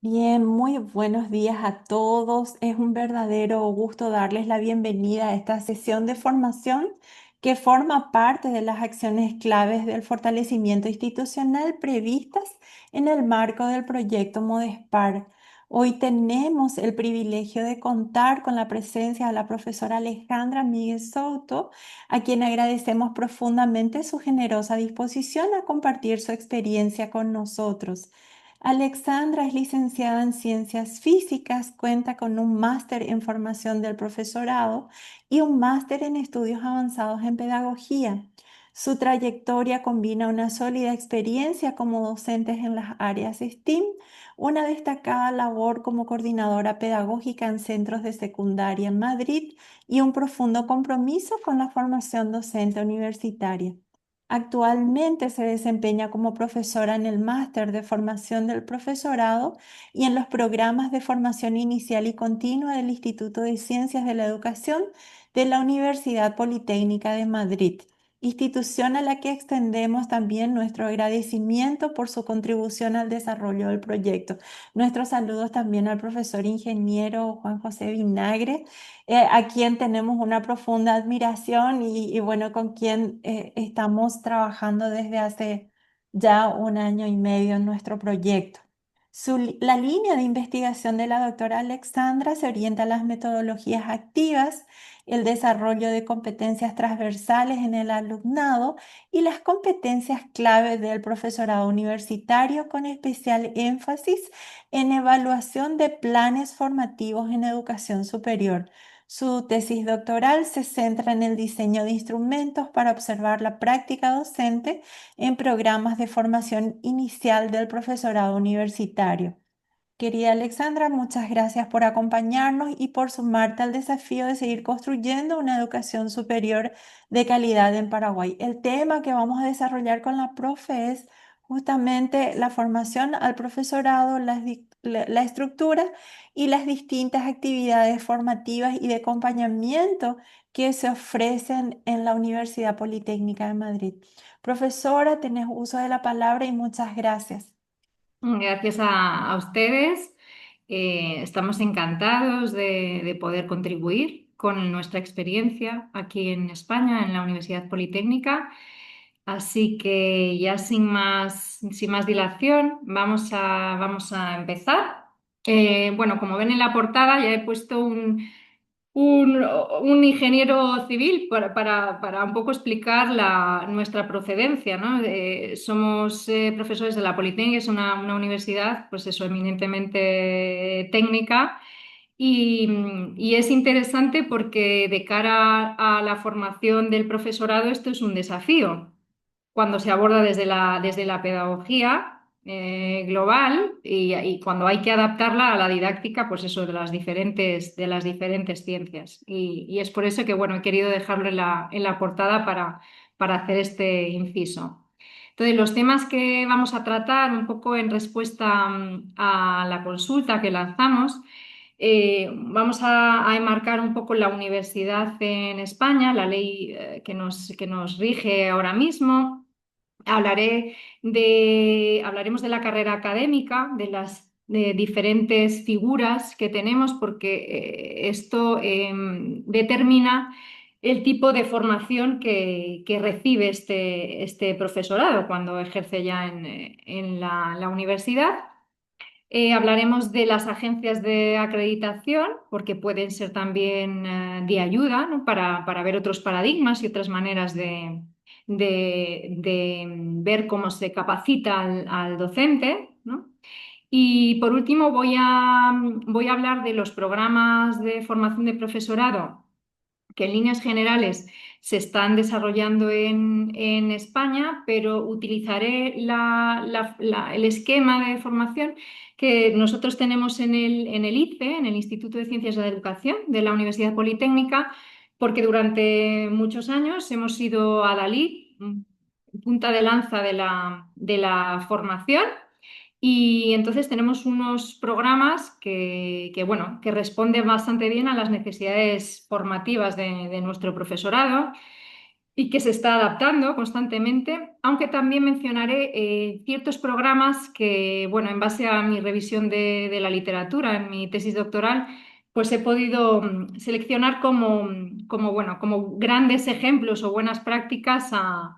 Bien, muy buenos días a todos. Es un verdadero gusto darles la bienvenida a esta sesión de formación que forma parte de las acciones claves del fortalecimiento institucional previstas en el marco del proyecto Modespar. Hoy tenemos el privilegio de contar con la presencia de la profesora Alejandra Miguel Souto, a quien agradecemos profundamente su generosa disposición a compartir su experiencia con nosotros. Alexandra es licenciada en Ciencias Físicas, cuenta con un máster en formación del profesorado y un máster en estudios avanzados en pedagogía. Su trayectoria combina una sólida experiencia como docente en las áreas STEAM, una destacada labor como coordinadora pedagógica en centros de secundaria en Madrid y un profundo compromiso con la formación docente universitaria. Actualmente se desempeña como profesora en el máster de formación del profesorado y en los programas de formación inicial y continua del Instituto de Ciencias de la Educación de la Universidad Politécnica de Madrid, institución a la que extendemos también nuestro agradecimiento por su contribución al desarrollo del proyecto. Nuestros saludos también al profesor ingeniero Juan José Vinagre, a quien tenemos una profunda admiración y bueno, con quien estamos trabajando desde hace ya un año y medio en nuestro proyecto. La línea de investigación de la doctora Alexandra se orienta a las metodologías activas, el desarrollo de competencias transversales en el alumnado y las competencias clave del profesorado universitario, con especial énfasis en evaluación de planes formativos en educación superior. Su tesis doctoral se centra en el diseño de instrumentos para observar la práctica docente en programas de formación inicial del profesorado universitario. Querida Alexandra, muchas gracias por acompañarnos y por sumarte al desafío de seguir construyendo una educación superior de calidad en Paraguay. El tema que vamos a desarrollar con la profe es justamente la formación al profesorado, la estructura y las distintas actividades formativas y de acompañamiento que se ofrecen en la Universidad Politécnica de Madrid. Profesora, tenés uso de la palabra y muchas gracias. Gracias a ustedes. Estamos encantados de poder contribuir con nuestra experiencia aquí en España, en la Universidad Politécnica. Así que ya sin más dilación, vamos a empezar. Bueno, como ven en la portada, ya he puesto un ingeniero civil para un poco explicar nuestra procedencia, ¿no? Somos profesores de la Politécnica, es una universidad, pues eso, eminentemente técnica y es interesante porque de cara a la formación del profesorado esto es un desafío cuando se aborda desde la pedagogía global y cuando hay que adaptarla a la didáctica, pues eso, de las diferentes ciencias. Y es por eso que, bueno, he querido dejarlo en la portada para hacer este inciso. Entonces, los temas que vamos a tratar un poco en respuesta a la consulta que lanzamos, vamos a enmarcar un poco la universidad en España, la ley que nos rige ahora mismo. Hablaremos de la carrera académica, de las diferentes figuras que tenemos, porque esto determina el tipo de formación que recibe este profesorado cuando ejerce ya en la universidad. Hablaremos de las agencias de acreditación, porque pueden ser también de ayuda, ¿no? para ver otros paradigmas y otras maneras de ver cómo se capacita al docente, ¿no? Y por último voy a hablar de los programas de formación de profesorado que en líneas generales se están desarrollando en España, pero utilizaré el esquema de formación que nosotros tenemos en el ICE, en el Instituto de Ciencias de la Educación de la Universidad Politécnica, porque durante muchos años hemos sido adalid, punta de lanza de la formación. Y entonces tenemos unos programas bueno, que responden bastante bien a las necesidades formativas de nuestro profesorado y que se está adaptando constantemente. aunque también mencionaré ciertos programas que, bueno, en base a mi revisión de la literatura en mi tesis doctoral, pues he podido seleccionar bueno, como grandes ejemplos o buenas prácticas a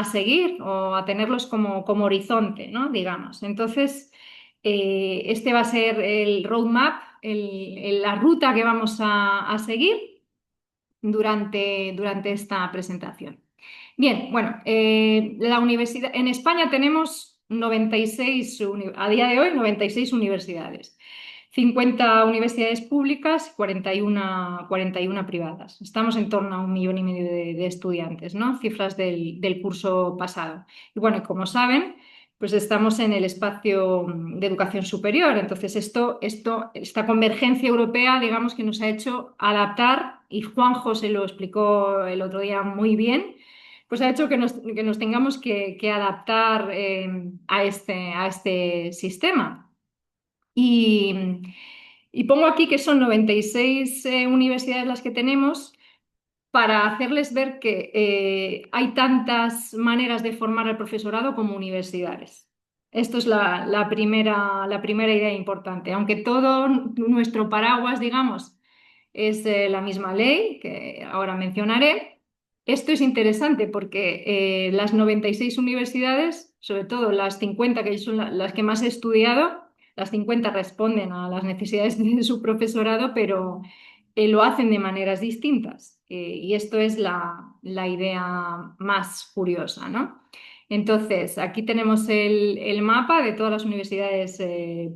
seguir o a tenerlos como horizonte, ¿no? Digamos. Entonces, este va a ser el roadmap, la ruta que vamos a seguir durante esta presentación. Bien, bueno, la universidad, en España tenemos 96, a día de hoy, 96 universidades. 50 universidades públicas, 41 privadas. Estamos en torno a 1,5 millones de estudiantes, ¿no? Cifras del curso pasado. Y bueno, como saben, pues estamos en el espacio de educación superior. Entonces, esta convergencia europea, digamos, que nos ha hecho adaptar, y Juanjo se lo explicó el otro día muy bien, pues ha hecho que nos tengamos que adaptar a este sistema. Y, y pongo aquí que son 96 universidades las que tenemos para hacerles ver que hay tantas maneras de formar al profesorado como universidades. Esto es la primera idea importante. Aunque todo nuestro paraguas, digamos, es la misma ley que ahora mencionaré, esto es interesante porque las 96 universidades, sobre todo las 50 que son las que más he estudiado, las 50 responden a las necesidades de su profesorado, pero lo hacen de maneras distintas. Y esto es la idea más curiosa, ¿no? Entonces, aquí tenemos el mapa de todas las universidades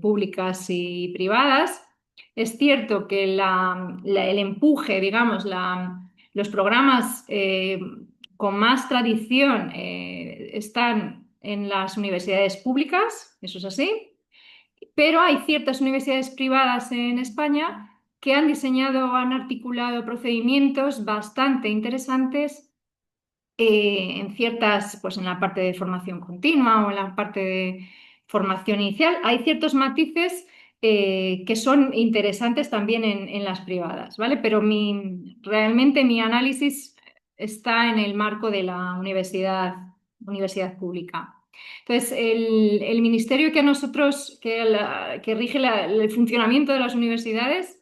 públicas y privadas. Es cierto que el empuje, digamos, los programas con más tradición están en las universidades públicas, eso es así, pero hay ciertas universidades privadas en España que han diseñado, han articulado procedimientos bastante interesantes pues en la parte de formación continua o en la parte de formación inicial. Hay ciertos matices que son interesantes también en las privadas, ¿vale? Pero realmente mi análisis está en el marco de la universidad pública. Entonces, el ministerio que a nosotros, que rige el funcionamiento de las universidades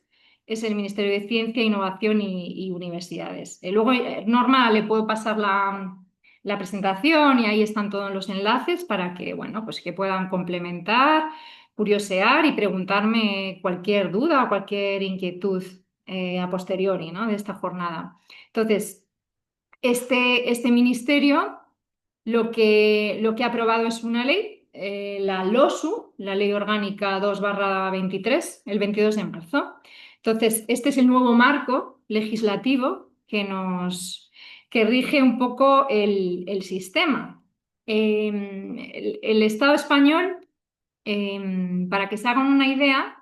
es el Ministerio de Ciencia, Innovación y Universidades. Luego, Norma, le puedo pasar la presentación y ahí están todos los enlaces para que, bueno, pues que puedan complementar, curiosear y preguntarme cualquier duda o cualquier inquietud a posteriori, ¿no? De esta jornada. Entonces, este ministerio lo que ha aprobado es una ley, la LOSU, la Ley Orgánica 2/23, el 22 de marzo. Entonces, este es el nuevo marco legislativo que rige un poco el sistema. El Estado español, para que se hagan una idea,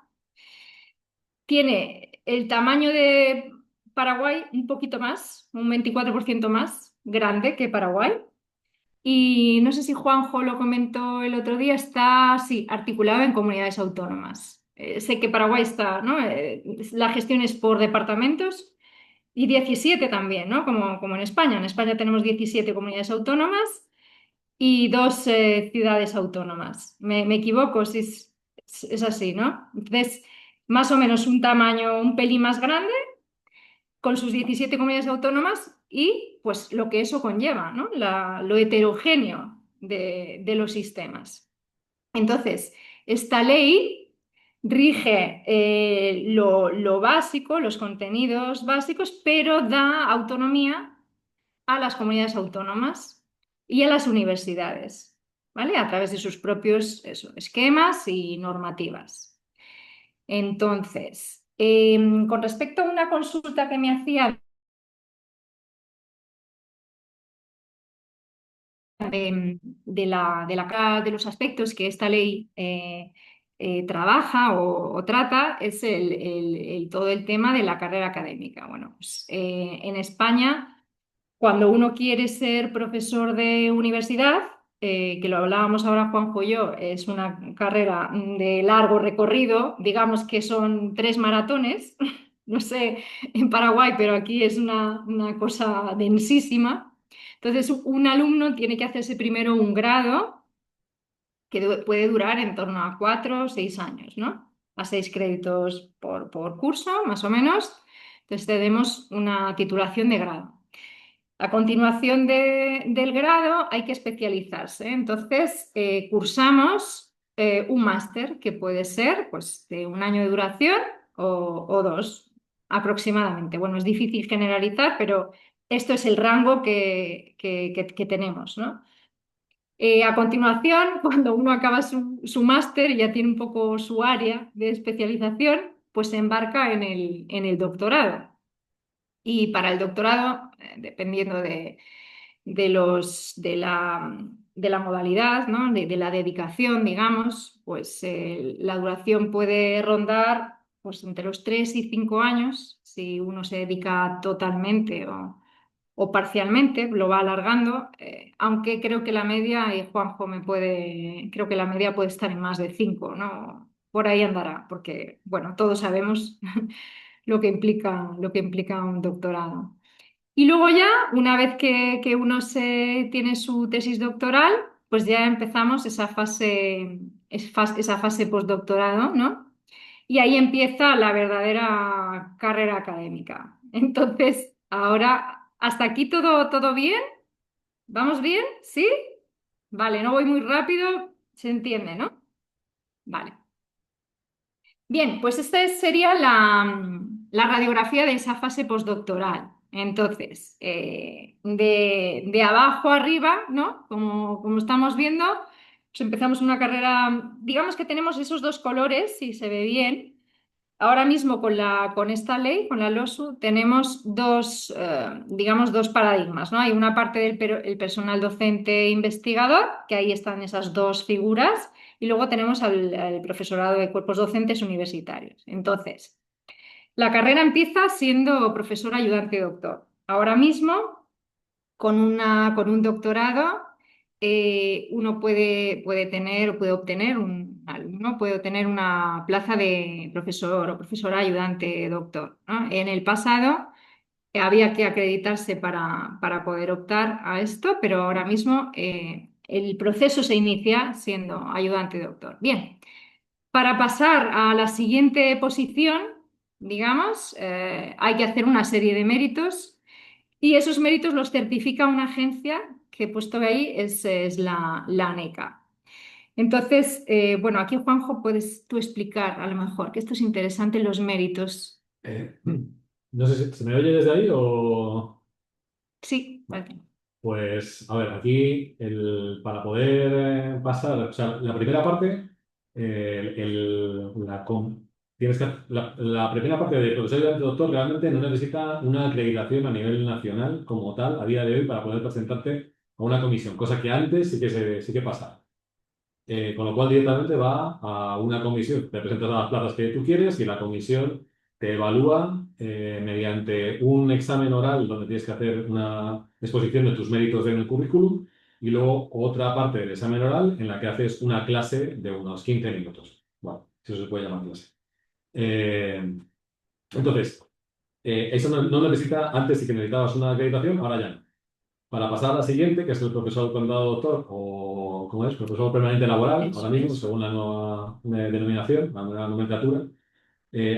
tiene el tamaño de Paraguay un poquito más, un 24% más grande que Paraguay. Y no sé si Juanjo lo comentó el otro día, está, sí, articulado en comunidades autónomas. Sé que Paraguay está, ¿no? La gestión es por departamentos y 17 también, ¿no? Como en España. En España tenemos 17 comunidades autónomas y dos ciudades autónomas. Me equivoco, si es así, ¿no? Entonces, más o menos un tamaño un pelín más grande con sus 17 comunidades autónomas y pues lo que eso conlleva, ¿no? Lo heterogéneo de los sistemas. Entonces, esta ley rige lo básico, los contenidos básicos, pero da autonomía a las comunidades autónomas y a las universidades, ¿vale? A través de sus propios esquemas y normativas. Entonces, con respecto a una consulta que me hacía de los aspectos que esta ley trabaja o trata es todo el tema de la carrera académica. Bueno, pues, en España, cuando uno quiere ser profesor de universidad, que lo hablábamos ahora Juanjo y yo, es una carrera de largo recorrido, digamos que son 3 maratones, no sé en Paraguay, pero aquí es una cosa densísima. Entonces, un alumno tiene que hacerse primero un grado que puede durar en torno a 4 o 6 años, ¿no? A 6 créditos por curso, más o menos. Entonces, tenemos una titulación de grado. A continuación del grado hay que especializarse. Entonces, cursamos un máster que puede ser pues, de 1 año de duración o 2 aproximadamente. Bueno, es difícil generalizar, pero esto es el rango que tenemos, ¿no? A continuación, cuando uno acaba su máster y ya tiene un poco su área de especialización, pues se embarca en el doctorado. Y para el doctorado, dependiendo de la modalidad, ¿no? De la dedicación, digamos, pues la duración puede rondar pues, entre los 3 y 5 años, si uno se dedica totalmente o parcialmente, lo va alargando, aunque creo que la media, y Juanjo creo que la media puede estar en más de 5, ¿no? Por ahí andará, porque, bueno, todos sabemos lo que implica un doctorado. Y luego ya, una vez que uno tiene su tesis doctoral, pues ya empezamos esa fase postdoctorado, ¿no? Y ahí empieza la verdadera carrera académica. Entonces, ahora, ¿hasta aquí todo bien? ¿Vamos bien? ¿Sí? Vale, no voy muy rápido, se entiende, ¿no? Vale. Bien, pues esta sería la radiografía de esa fase postdoctoral. Entonces, de abajo arriba, ¿no? Como estamos viendo, pues empezamos una carrera, digamos que tenemos esos dos colores, si se ve bien. Ahora mismo con esta ley, con la LOSU, tenemos digamos, dos paradigmas, ¿no? Hay una parte el personal docente investigador, que ahí están esas dos figuras, y luego tenemos al profesorado de cuerpos docentes universitarios. Entonces, la carrera empieza siendo profesor ayudante doctor. Ahora mismo, con un doctorado, uno puede tener o puede obtener, un alumno puede obtener una plaza de profesor o profesora ayudante doctor, ¿no? En el pasado había que acreditarse para poder optar a esto, pero ahora mismo el proceso se inicia siendo ayudante doctor. Bien, para pasar a la siguiente posición, digamos, hay que hacer una serie de méritos y esos méritos los certifica una agencia que he puesto ahí, es la ANECA. Entonces, bueno, aquí Juanjo, puedes tú explicar a lo mejor que esto es interesante, los méritos. Eh, no sé si se me oye desde ahí o... Sí, Vale. vale. Pues, a ver, aquí para poder pasar, o sea, la primera parte, la primera parte de profesor ayudante doctor realmente no necesita una acreditación a nivel nacional como tal a día de hoy para poder presentarte a una comisión, cosa que antes sí que pasaba. Con lo cual directamente va a una comisión, te presentas a las plazas que tú quieres y la comisión te evalúa mediante un examen oral donde tienes que hacer una exposición de tus méritos en el currículum y luego otra parte del examen oral en la que haces una clase de unos 15 minutos. Bueno, si eso se puede llamar clase. Eh, entonces, eso no necesita, antes sí que necesitabas una acreditación, ahora ya no. Para pasar a la siguiente, que es el profesor condado doctor o, ¿cómo es? Profesor permanente laboral, ahora Eso mismo, es. según la nueva denominación, la nueva nomenclatura,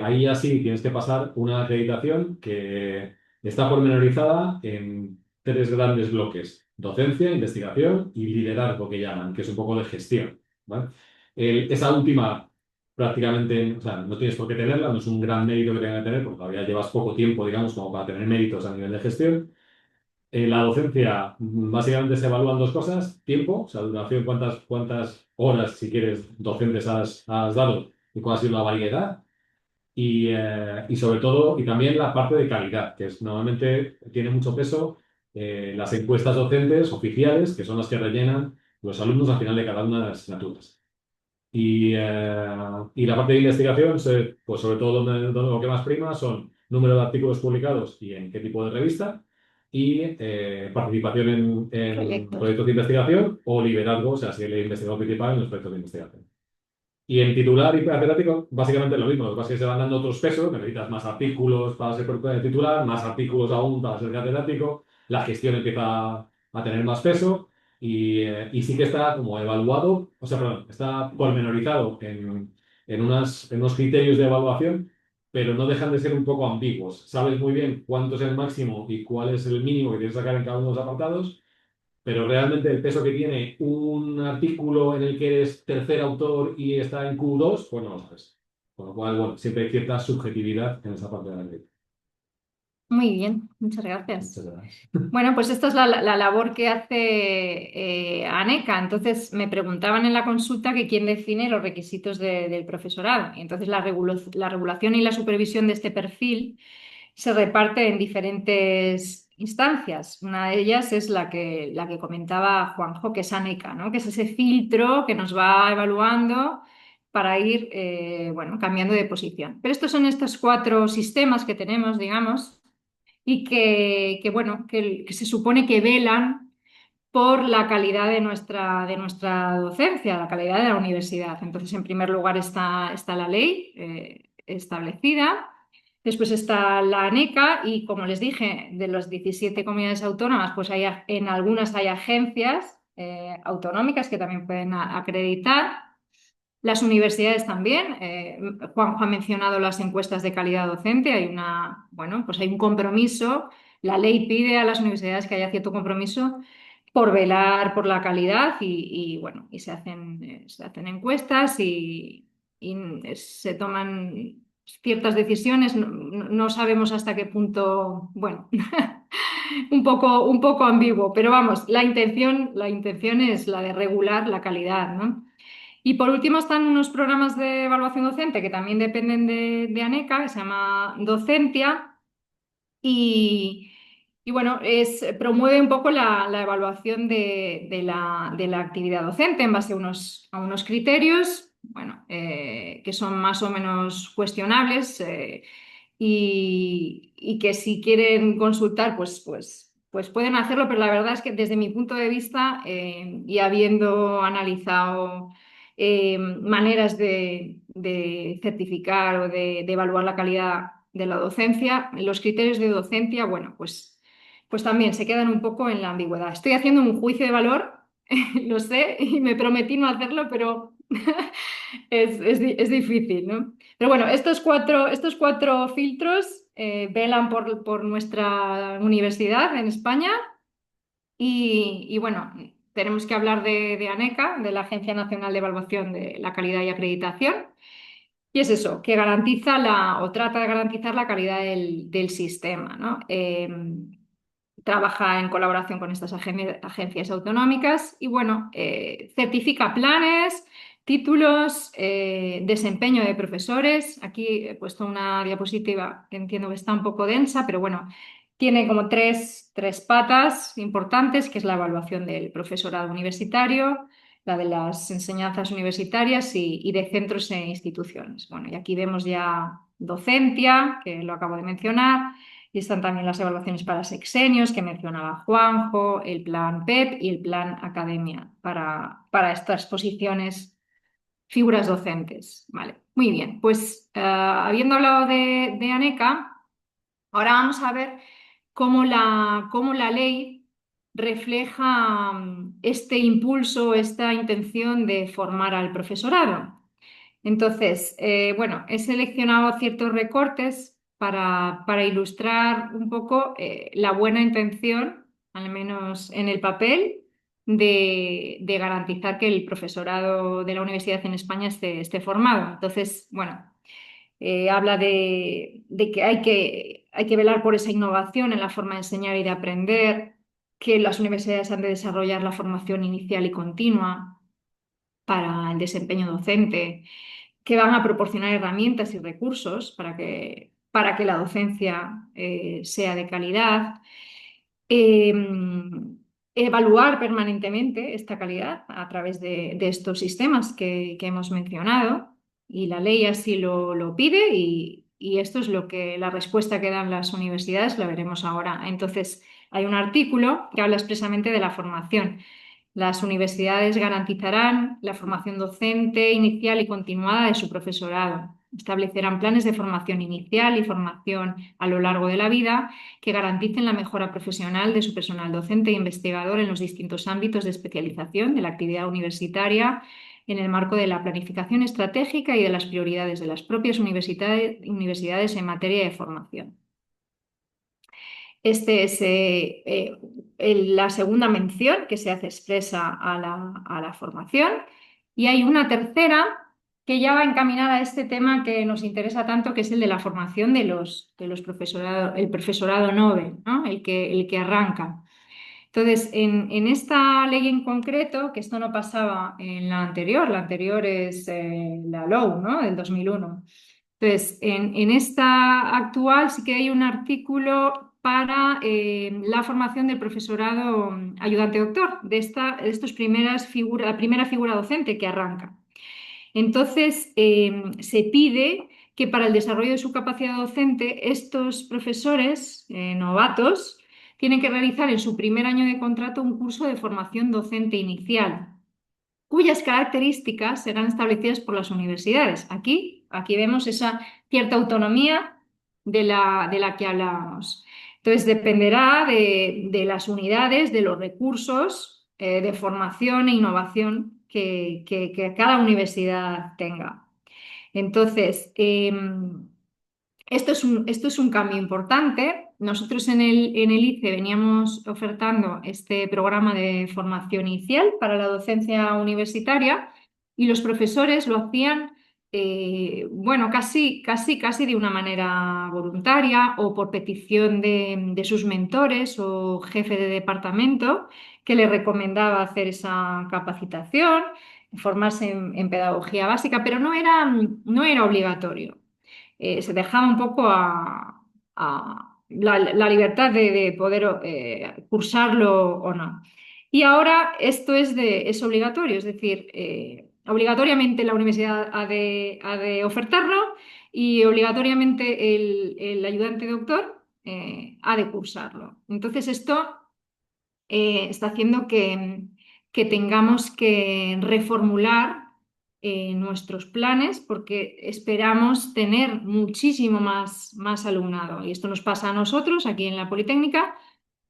ahí ya sí tienes que pasar una acreditación que está pormenorizada en tres grandes bloques: docencia, investigación y liderazgo, que llaman, que es un poco de gestión, ¿vale? Esa última, prácticamente, o sea, no tienes por qué tenerla, no es un gran mérito que tengas que tener, porque todavía llevas poco tiempo, digamos, como para tener méritos a nivel de gestión. La docencia, básicamente se evalúan dos cosas: tiempo, o sea, duración, cuántas horas, si quieres, docentes has dado y cuál ha sido la variedad. Y sobre todo, y también la parte de calidad, que normalmente tiene mucho peso las encuestas docentes oficiales, que son las que rellenan los alumnos al final de cada una de las asignaturas. Y la parte de investigación, pues sobre todo donde lo que más prima son número de artículos publicados y en qué tipo de revista, y participación en Proyectos. proyectos de investigación o liderazgo, o sea, si el investigador principal en los proyectos de investigación. Y en titular y catedrático, básicamente lo mismo. Lo que pasa es que se van dando otros pesos, necesitas más artículos para ser titular, más artículos aún para ser catedrático, la gestión empieza a tener más peso y sí que está como evaluado, o sea, perdón, está pormenorizado en unos criterios de evaluación, pero no dejan de ser un poco ambiguos. Sabes muy bien cuánto es el máximo y cuál es el mínimo que tienes que sacar en cada uno de los apartados, pero realmente el peso que tiene un artículo en el que eres tercer autor y está en Q2, pues no lo sabes. Con lo cual, bueno, siempre hay cierta subjetividad en esa parte de la ley. Muy bien, muchas Muchas gracias. gracias. Bueno, pues esta es la labor que hace ANECA. Entonces me preguntaban en la consulta que quién define los requisitos del profesorado. Y entonces la regulación y la supervisión de este perfil se reparte en diferentes instancias. Una de ellas es la que comentaba Juanjo, que es ANECA, ¿no? Que es ese filtro que nos va evaluando para ir bueno, cambiando de posición. Pero estos son estos cuatro sistemas que tenemos, digamos, y bueno, que se supone que velan por la calidad de nuestra docencia, la calidad de la universidad. Entonces, en primer lugar está la ley establecida, después está la ANECA y, como les dije, de las 17 comunidades autónomas, pues en algunas hay agencias autonómicas que también pueden acreditar. Las universidades también. Juanjo ha mencionado las encuestas de calidad docente. Bueno, pues hay un compromiso. La ley pide a las universidades que haya cierto compromiso por velar por la calidad bueno, y se hacen encuestas y se toman ciertas decisiones. No sabemos hasta qué punto, bueno, un poco ambiguo, pero vamos, la intención es la de regular la calidad, ¿no? Y por último están unos programas de evaluación docente que también dependen de ANECA, que se llama Docentia, y, bueno, promueve un poco la evaluación de la actividad docente en base a unos criterios, bueno, que son más o menos cuestionables y que si quieren consultar, pues pueden hacerlo, pero la verdad es que desde mi punto de vista y habiendo analizado maneras de certificar o de evaluar la calidad de la docencia, los criterios de docencia, bueno, pues también se quedan un poco en la ambigüedad. Estoy haciendo un juicio de valor, lo sé, y me prometí no hacerlo, pero es difícil, ¿no? Pero bueno, estos cuatro filtros velan por nuestra universidad en España y bueno, tenemos que hablar de ANECA, de la Agencia Nacional de Evaluación de la Calidad y Acreditación. Y es eso, que garantiza o trata de garantizar la calidad del sistema, ¿no? Trabaja en colaboración con estas agencias autonómicas y, bueno, certifica planes, títulos, desempeño de profesores. Aquí he puesto una diapositiva que entiendo que está un poco densa, pero bueno, tiene como tres patas importantes, que es la evaluación del profesorado universitario, la de las enseñanzas universitarias y de centros e instituciones. Bueno, y aquí vemos ya docencia, que lo acabo de mencionar, y están también las evaluaciones para sexenios, que mencionaba Juanjo, el plan PEP y el plan Academia para estas posiciones, figuras docentes. Vale, muy bien. Pues habiendo hablado de ANECA, ahora vamos a ver cómo la ley refleja este impulso, esta intención de formar al profesorado. Entonces, bueno, he seleccionado ciertos recortes para ilustrar un poco la buena intención, al menos en el papel, de garantizar que el profesorado de la universidad en España esté formado. Entonces, bueno, habla de que hay que velar por esa innovación en la forma de enseñar y de aprender, que las universidades han de desarrollar la formación inicial y continua para el desempeño docente, que van a proporcionar herramientas y recursos para que la docencia sea de calidad. Eh, Evaluar permanentemente esta calidad a través de estos sistemas que hemos mencionado, y la ley así lo pide y esto es la respuesta que dan las universidades, la veremos ahora. Entonces, hay un artículo que habla expresamente de la formación. Las universidades garantizarán la formación docente inicial y continuada de su profesorado, Establecerán planes de formación inicial y formación a lo largo de la vida que garanticen la mejora profesional de su personal docente e investigador en los distintos ámbitos de especialización de la actividad universitaria en el marco de la planificación estratégica y de las prioridades de las propias universidades en materia de formación. Este es la segunda mención que se hace expresa a la formación. Y hay una tercera que ya va encaminada a este tema que nos interesa tanto, que es el de la formación de los profesorado, el profesorado Nobel, ¿no? El que arranca. Entonces, en esta ley en concreto, que esto no pasaba en la anterior es la LOU, ¿no? Del 2001. Entonces, en esta actual sí que hay un artículo para la formación del profesorado ayudante doctor, de estos la primera figura docente que arranca. Entonces, se pide que para el desarrollo de su capacidad docente, estos profesores novatos tienen que realizar en su primer año de contrato un curso de formación docente inicial, cuyas características serán establecidas por las universidades. Aquí vemos esa cierta autonomía de la que hablábamos. Entonces, dependerá de las unidades, de los recursos de formación e innovación que cada universidad tenga. Entonces, esto es un cambio importante. Nosotros en el ICE veníamos ofertando este programa de formación inicial para la docencia universitaria y los profesores lo hacían, bueno, casi de una manera voluntaria o por petición de sus mentores o jefe de departamento que les recomendaba hacer esa capacitación, formarse en pedagogía básica, pero no era obligatorio. Se dejaba un poco a la libertad de poder cursarlo o no. Y ahora esto es obligatorio, es decir, obligatoriamente la universidad ha de ofertarlo y obligatoriamente el ayudante doctor ha de cursarlo. Entonces esto está haciendo que tengamos que reformular nuestros planes porque esperamos tener muchísimo más alumnado. Y esto nos pasa a nosotros aquí en la Politécnica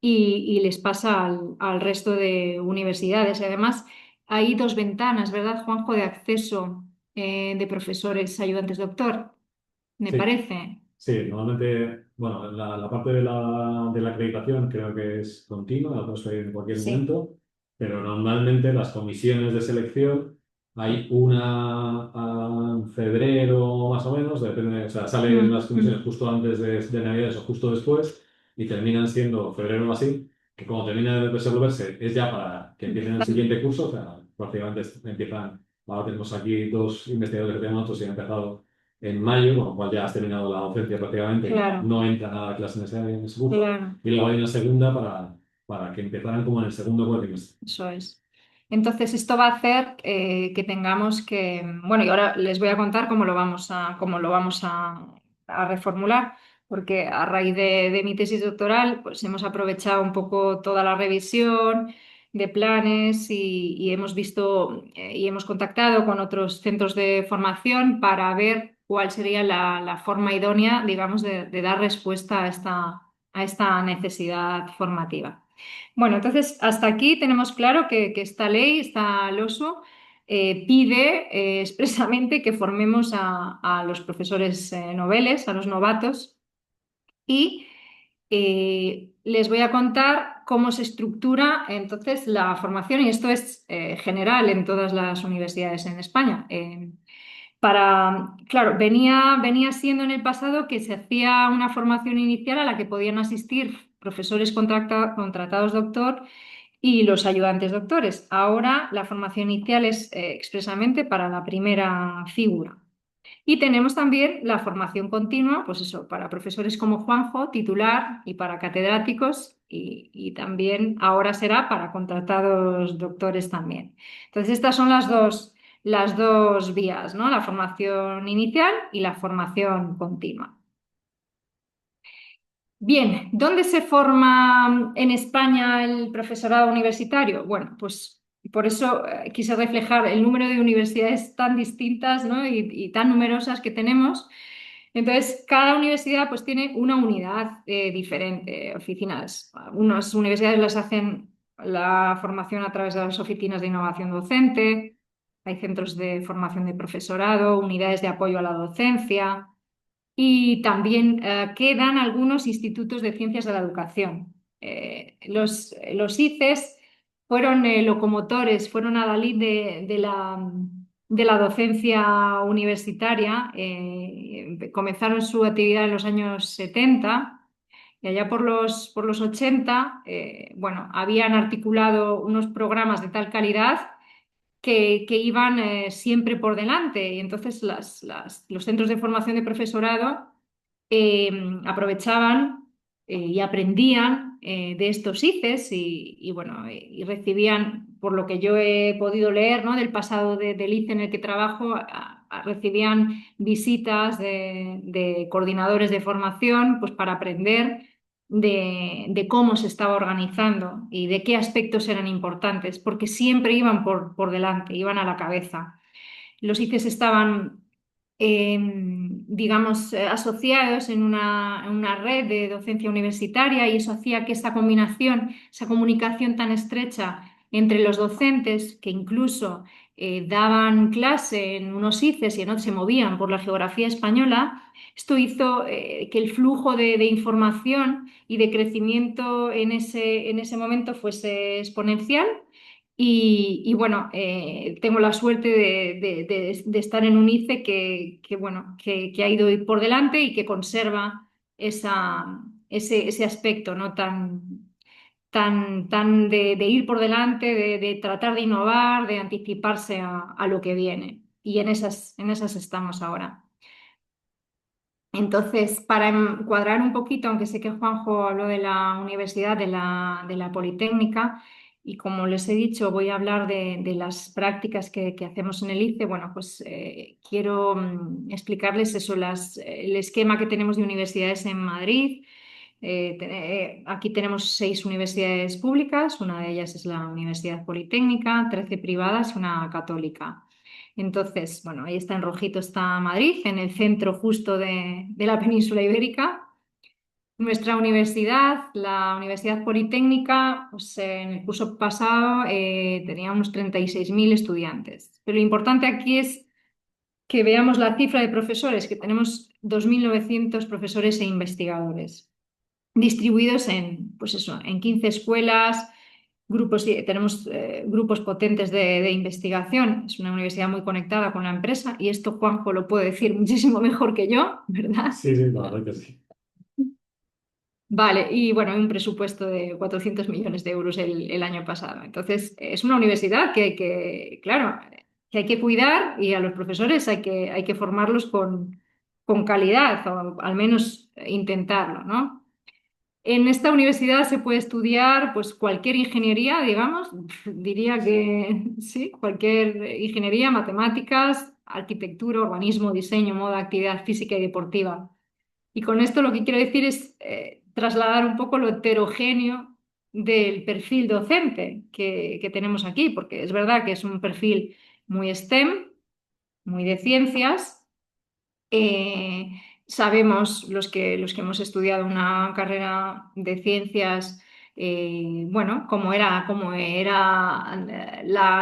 y les pasa al resto de universidades. Y además, hay dos ventanas, ¿verdad, Juanjo, de acceso de profesores ayudantes doctor? Me Sí. parece. Sí, normalmente, bueno, la parte de la acreditación creo que es continua, la puedes pedir en cualquier Sí. momento, pero normalmente las comisiones de selección hay una en febrero más o menos, depende, o sea, salen las Mm, comisiones mm. justo antes de Navidades o justo después y terminan siendo febrero o así, que como termina de resolverse es ya para que empiecen el siguiente curso, o sea, prácticamente empiezan, ahora tenemos aquí dos investigadores que tenemos nosotros y han empezado en mayo, con lo cual ya has terminado la docencia prácticamente y Claro, no entra nada a clase en ese curso. claro. Y luego hay una segunda para que empezaran como en el segundo cuatrimestre. Eso es. Entonces, esto va a hacer que tengamos que, bueno, y ahora les voy a contar cómo lo vamos a reformular, porque a raíz de mi tesis doctoral, pues hemos aprovechado un poco toda la revisión de planes y hemos visto y hemos contactado con otros centros de formación para ver cuál sería la forma idónea, digamos, de dar respuesta a esta necesidad formativa. Bueno, entonces hasta aquí tenemos claro que esta ley, esta LOSU, pide expresamente que formemos a los profesores noveles, a los novatos, y les voy a contar cómo se estructura entonces la formación, y esto es general en todas las universidades en España. Claro, venía siendo en el pasado que se hacía una formación inicial a la que podían asistir profesores contratados doctor y los ayudantes doctores. Ahora la formación inicial es expresamente para la primera figura. Y tenemos también la formación continua, pues eso, para profesores como Juanjo, titular, y para catedráticos, y también ahora será para contratados doctores también. Entonces, estas son las dos vías, ¿no? La formación inicial y la formación continua. Bien, ¿dónde se forma en España el profesorado universitario? Bueno, pues Por eso quise reflejar el número de universidades tan distintas, ¿no? y tan numerosas que tenemos. Entonces, cada universidad pues tiene una unidad diferente, oficinas. Unas universidades las hacen la formación a través de las oficinas de innovación docente, hay centros de formación de profesorado, unidades de apoyo a la docencia y también quedan algunos institutos de ciencias de la educación. Los ICES fueron locomotores, fueron adalid de la docencia universitaria. Comenzaron su actividad en los años 70 y allá por los 80, bueno, habían articulado unos programas de tal calidad que iban siempre por delante. Y entonces los centros de formación de profesorado eh, aprovechaban y aprendían de estos ICES bueno, y recibían, por lo que yo he podido leer, ¿no? del pasado del ICE en el que trabajo, recibían visitas de coordinadores de formación pues, para aprender de cómo se estaba organizando y de qué aspectos eran importantes, porque siempre iban por delante, iban a la cabeza. Los ICES estaban, digamos, asociados en una red de docencia universitaria y eso hacía que esa combinación, esa comunicación tan estrecha entre los docentes que incluso daban clase en unos ICES y en otros se movían por la geografía española, esto hizo que el flujo de información y de crecimiento en ese momento fuese exponencial bueno, tengo la suerte de estar en un ICE bueno, que ha ido por delante y que conserva ese aspecto, ¿no? tan de ir por delante, de tratar de innovar, de anticiparse a lo que viene. Y en esas estamos ahora. Entonces, para encuadrar un poquito, aunque sé que Juanjo habló de la universidad, de la Politécnica, y como les he dicho, voy a hablar de las prácticas que hacemos en el ICE, bueno, pues quiero explicarles eso, el esquema que tenemos de universidades en Madrid. Aquí tenemos 6 universidades públicas, una de ellas es la Universidad Politécnica, 13 privadas y una católica. Entonces, bueno, ahí está en rojito está Madrid, en el centro justo de la península ibérica. Nuestra universidad, la Universidad Politécnica, pues, en el curso pasado tenía unos 36.000 estudiantes. Pero lo importante aquí es que veamos la cifra de profesores, que tenemos 2.900 profesores e investigadores distribuidos en, pues eso, en 15 escuelas, grupos, tenemos grupos potentes de investigación. Es una universidad muy conectada con la empresa y esto Juanjo lo puede decir muchísimo mejor que yo, ¿verdad? Sí, sí, la verdad que sí. Vale, y bueno, hay un presupuesto de 400 millones de euros el año pasado. Entonces, es una universidad claro, que hay que cuidar y a los profesores hay que formarlos con calidad, o al menos intentarlo, ¿no? En esta universidad se puede estudiar pues cualquier ingeniería, digamos, diría que sí, cualquier ingeniería, matemáticas, arquitectura, urbanismo, diseño, moda, actividad física y deportiva. Y con esto lo que quiero decir es trasladar un poco lo heterogéneo del perfil docente que tenemos aquí, porque es verdad que es un perfil muy STEM, muy de ciencias. Eh, Sabemos los que hemos estudiado una carrera de ciencias, bueno, cómo era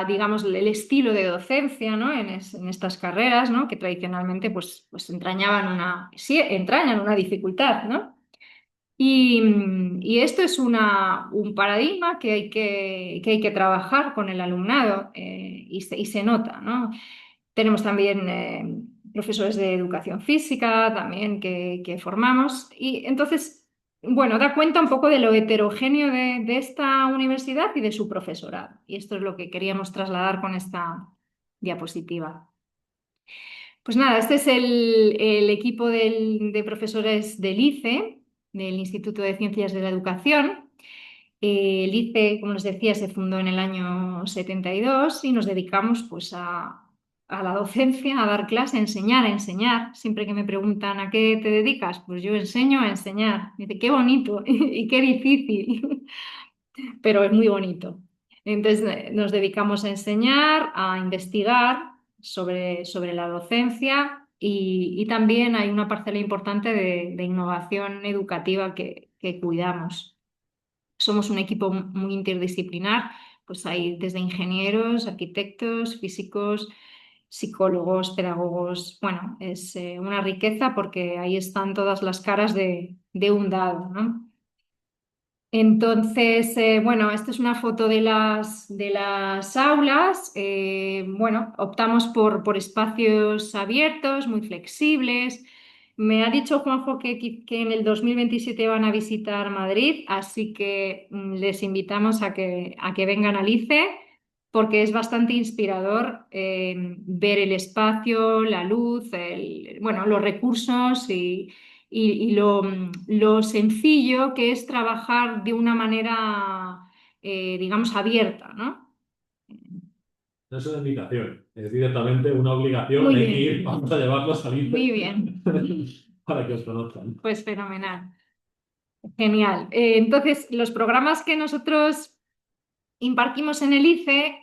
digamos, el estilo de docencia, ¿no? En estas carreras, ¿no? Que tradicionalmente pues entrañaban sí, entrañan una dificultad, ¿no? Y esto es un paradigma que hay que trabajar con el alumnado y se nota, ¿no? Tenemos también profesores de educación física también que formamos y entonces, bueno, da cuenta un poco de lo heterogéneo de esta universidad y de su profesorado. Y esto es lo que queríamos trasladar con esta diapositiva. Pues nada, este es el equipo de profesores del ICE, del Instituto de Ciencias de la Educación. El ICE, como les decía, se fundó en el año 72 y nos dedicamos pues, a la docencia, a dar clase, a enseñar, a enseñar. Siempre que me preguntan a qué te dedicas, pues yo enseño a enseñar. Dice, qué bonito y qué difícil, pero es muy bonito. Entonces nos dedicamos a enseñar, a investigar sobre la docencia y también hay una parcela importante de innovación educativa que cuidamos. Somos un equipo muy interdisciplinar, pues hay desde ingenieros, arquitectos, físicos, psicólogos, pedagogos. Bueno, es una riqueza porque ahí están todas las caras de un dado, ¿no? Entonces, bueno, esta es una foto de las aulas. Bueno, optamos por espacios abiertos, muy flexibles. Me ha dicho Juanjo que en el 2027 van a visitar Madrid, así que les invitamos a que vengan al ICE porque es bastante inspirador ver el espacio, la luz, bueno, los recursos y lo sencillo que es trabajar de una manera, digamos, abierta, ¿no? No es una invitación, es directamente una obligación, Muy hay que ir, bien, vamos a llevarlos al muy ICE bien, para que os conozcan. pues fenomenal, genial. Entonces, los programas que nosotros impartimos en el ICE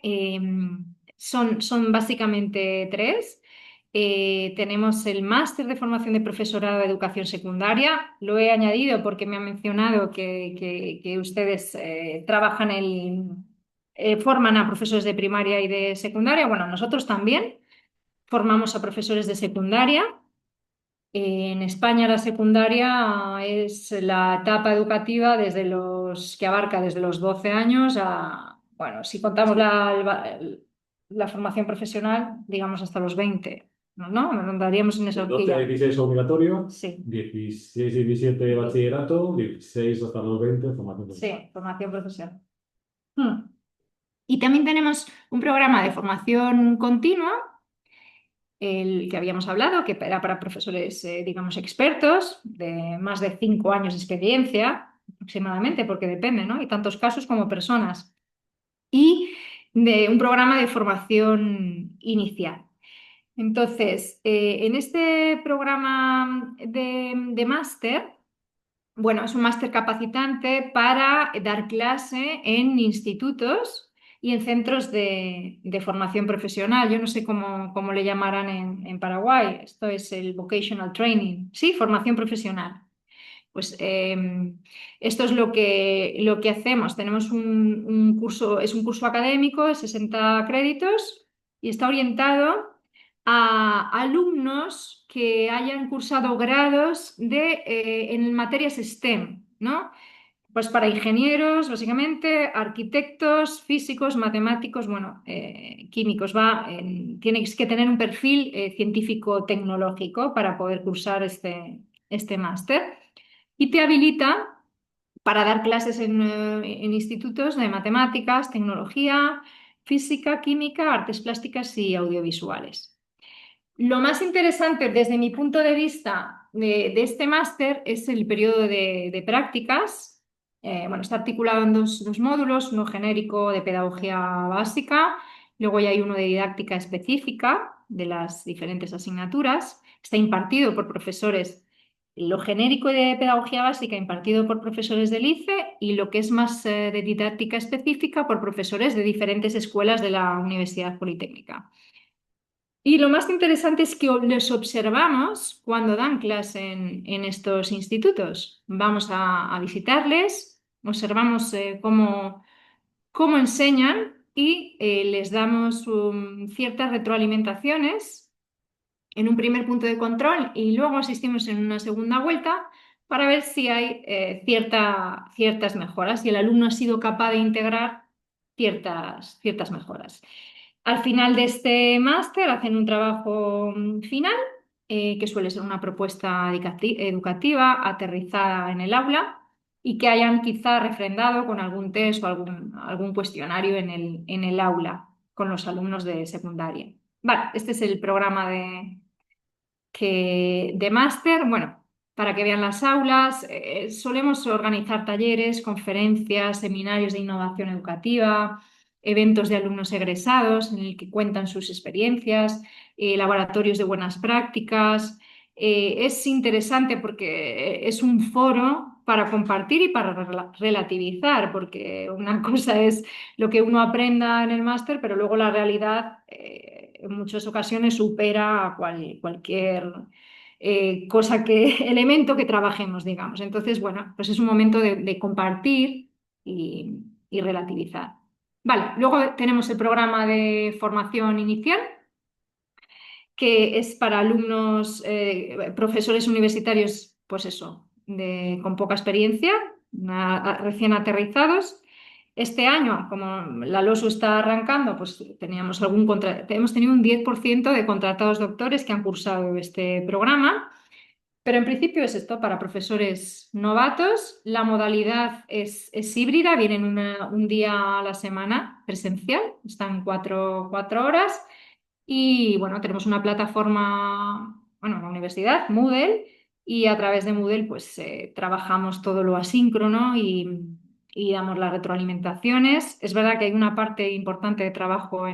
son básicamente tres. Tenemos el máster de formación de profesorado de educación secundaria. Lo he añadido porque me han mencionado que ustedes forman a profesores de primaria y de secundaria. Bueno, nosotros también formamos a profesores de secundaria. En España la secundaria es la etapa educativa que abarca desde los 12 años a, bueno, si contamos la formación profesional, digamos hasta los 20, ¿no? ¿No? Nos rondaríamos en esa De 12 a horquilla. 16 obligatorio, Sí, 16 y 17 bachillerato, 16 hasta los 20 formación sí, profesional. formación profesional. Hmm. Y también tenemos un programa de formación continua el que habíamos hablado, que era para profesores, digamos, expertos, de más de 5 años de experiencia aproximadamente, porque depende, ¿no? Hay tantos casos como personas. Y de un programa de formación inicial. Entonces, en este programa de máster, bueno, es un máster capacitante para dar clase en institutos y en centros de formación profesional. Yo no sé cómo le llamarán en Paraguay. Esto es el vocational training. Sí, formación profesional. Pues esto es lo que hacemos. Tenemos un curso, es un curso académico de 60 créditos y está orientado a alumnos que hayan cursado grados en materias STEM, ¿no? Pues para ingenieros, básicamente, arquitectos, físicos, matemáticos, bueno, químicos, tienes que tener un perfil científico-tecnológico para poder cursar este máster y te habilita para dar clases en institutos de matemáticas, tecnología, física, química, artes plásticas y audiovisuales. Lo más interesante desde mi punto de vista de este máster es el periodo de prácticas. Bueno, está articulado en dos módulos, uno genérico de pedagogía básica, luego ya hay uno de didáctica específica de las diferentes asignaturas. Está impartido por profesores, lo genérico de pedagogía básica impartido por profesores del ICE y lo que es más de didáctica específica por profesores de diferentes escuelas de la Universidad Politécnica. Y lo más interesante es que les observamos cuando dan clase en estos institutos. Vamos a visitarles, observamos cómo enseñan y les damos ciertas retroalimentaciones en un primer punto de control y luego asistimos en una segunda vuelta para ver si hay ciertas mejoras, si el alumno ha sido capaz de integrar ciertas mejoras. Al final de este máster hacen un trabajo final, que suele ser una propuesta educativa aterrizada en el aula y que hayan quizá refrendado con algún test o algún cuestionario en el aula con los alumnos de secundaria. Vale, este es el programa de máster. Bueno, para que vean las aulas, solemos organizar talleres, conferencias, seminarios de innovación educativa, eventos de alumnos egresados en el que cuentan sus experiencias, laboratorios de buenas prácticas. Es interesante porque es un foro para compartir y para relativizar, porque una cosa es lo que uno aprenda en el máster, pero luego la realidad en muchas ocasiones supera a cualquier elemento que trabajemos, digamos. Entonces, bueno, pues es un momento de compartir y relativizar. Vale, luego tenemos el programa de formación inicial, que es para alumnos, profesores universitarios, pues eso, con poca experiencia, recién aterrizados. Este año, como la LOSU está arrancando, pues hemos tenido un 10% de contratados doctores que han cursado este programa. Pero en principio es esto para profesores novatos. La modalidad es híbrida, vienen un día a la semana presencial, están cuatro horas. Y bueno, tenemos una plataforma, bueno, la universidad, Moodle, y a través de Moodle pues trabajamos todo lo asíncrono y damos las retroalimentaciones. Es verdad que hay una parte importante de trabajo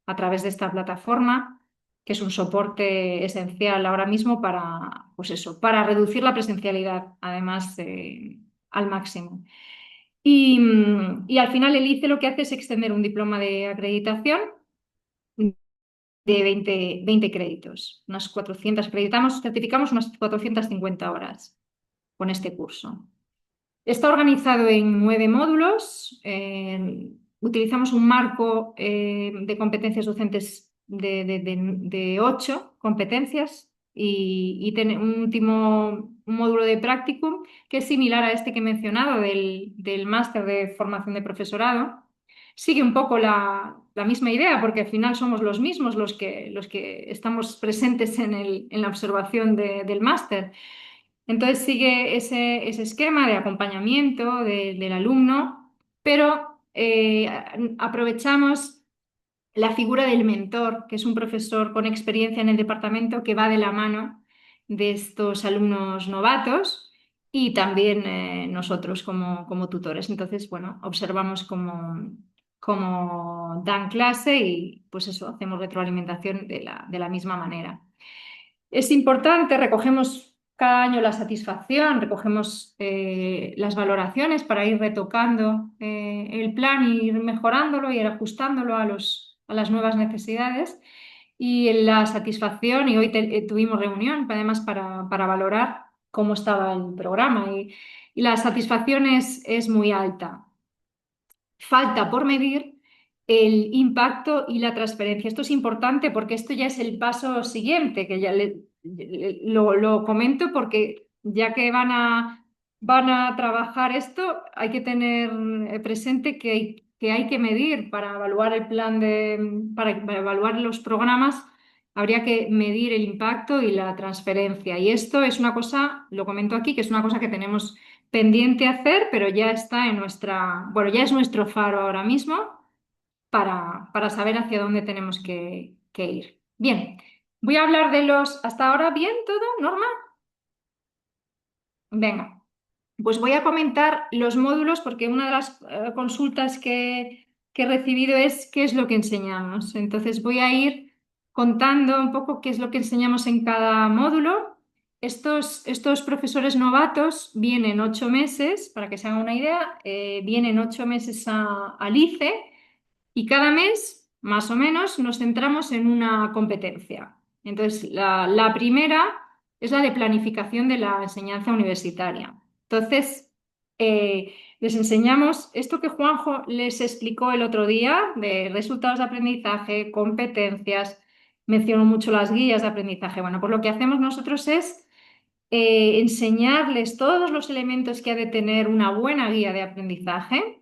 a través de esta plataforma, que es un soporte esencial ahora mismo para, pues eso, para reducir la presencialidad, además, al máximo. Y al final el ICE lo que hace es extender un diploma de acreditación de 20 créditos, certificamos unas 450 horas con este curso. Está organizado en 9 módulos. Utilizamos un marco de competencias docentes de 8 competencias y un módulo de practicum que es similar a este que he mencionado del máster de formación de profesorado. Sigue un poco la misma idea, porque al final somos los mismos los que estamos presentes en la observación del máster. Entonces sigue ese esquema de acompañamiento del alumno, pero aprovechamos la figura del mentor, que es un profesor con experiencia en el departamento que va de la mano de estos alumnos novatos y también nosotros como tutores. Entonces, bueno, observamos cómo dan clase y pues eso, hacemos retroalimentación de la misma manera. Es importante, recogemos cada año la satisfacción, recogemos las valoraciones para ir retocando el plan, e ir mejorándolo y ir ajustándolo a las nuevas necesidades. Y la satisfacción, y hoy tuvimos reunión además para valorar cómo estaba el programa, y la satisfacción es muy alta. Falta por medir el impacto y la transferencia. Esto es importante porque esto ya es el paso siguiente, que ya lo comento porque ya que van a trabajar esto, hay que tener presente que hay que medir para evaluar el plan para evaluar los programas. Habría que medir el impacto y la transferencia. Y esto es una cosa, lo comento aquí, que es una cosa que tenemos pendiente hacer, pero ya está bueno, ya es nuestro faro ahora mismo para saber hacia dónde tenemos que ir. Bien, voy a hablar hasta ahora, ¿bien todo, Norma? Venga, pues voy a comentar los módulos porque una de las consultas que he recibido es qué es lo que enseñamos. Entonces voy a ir contando un poco qué es lo que enseñamos en cada módulo. Estos profesores novatos vienen 8 meses, para que se hagan una idea, vienen 8 meses al ICE y cada mes, más o menos, nos centramos en una competencia. Entonces, la primera es la de planificación de la enseñanza universitaria. Entonces, les enseñamos esto que Juanjo les explicó el otro día de resultados de aprendizaje, competencias, mencionó mucho las guías de aprendizaje. Bueno, pues lo que hacemos nosotros es enseñarles todos los elementos que ha de tener una buena guía de aprendizaje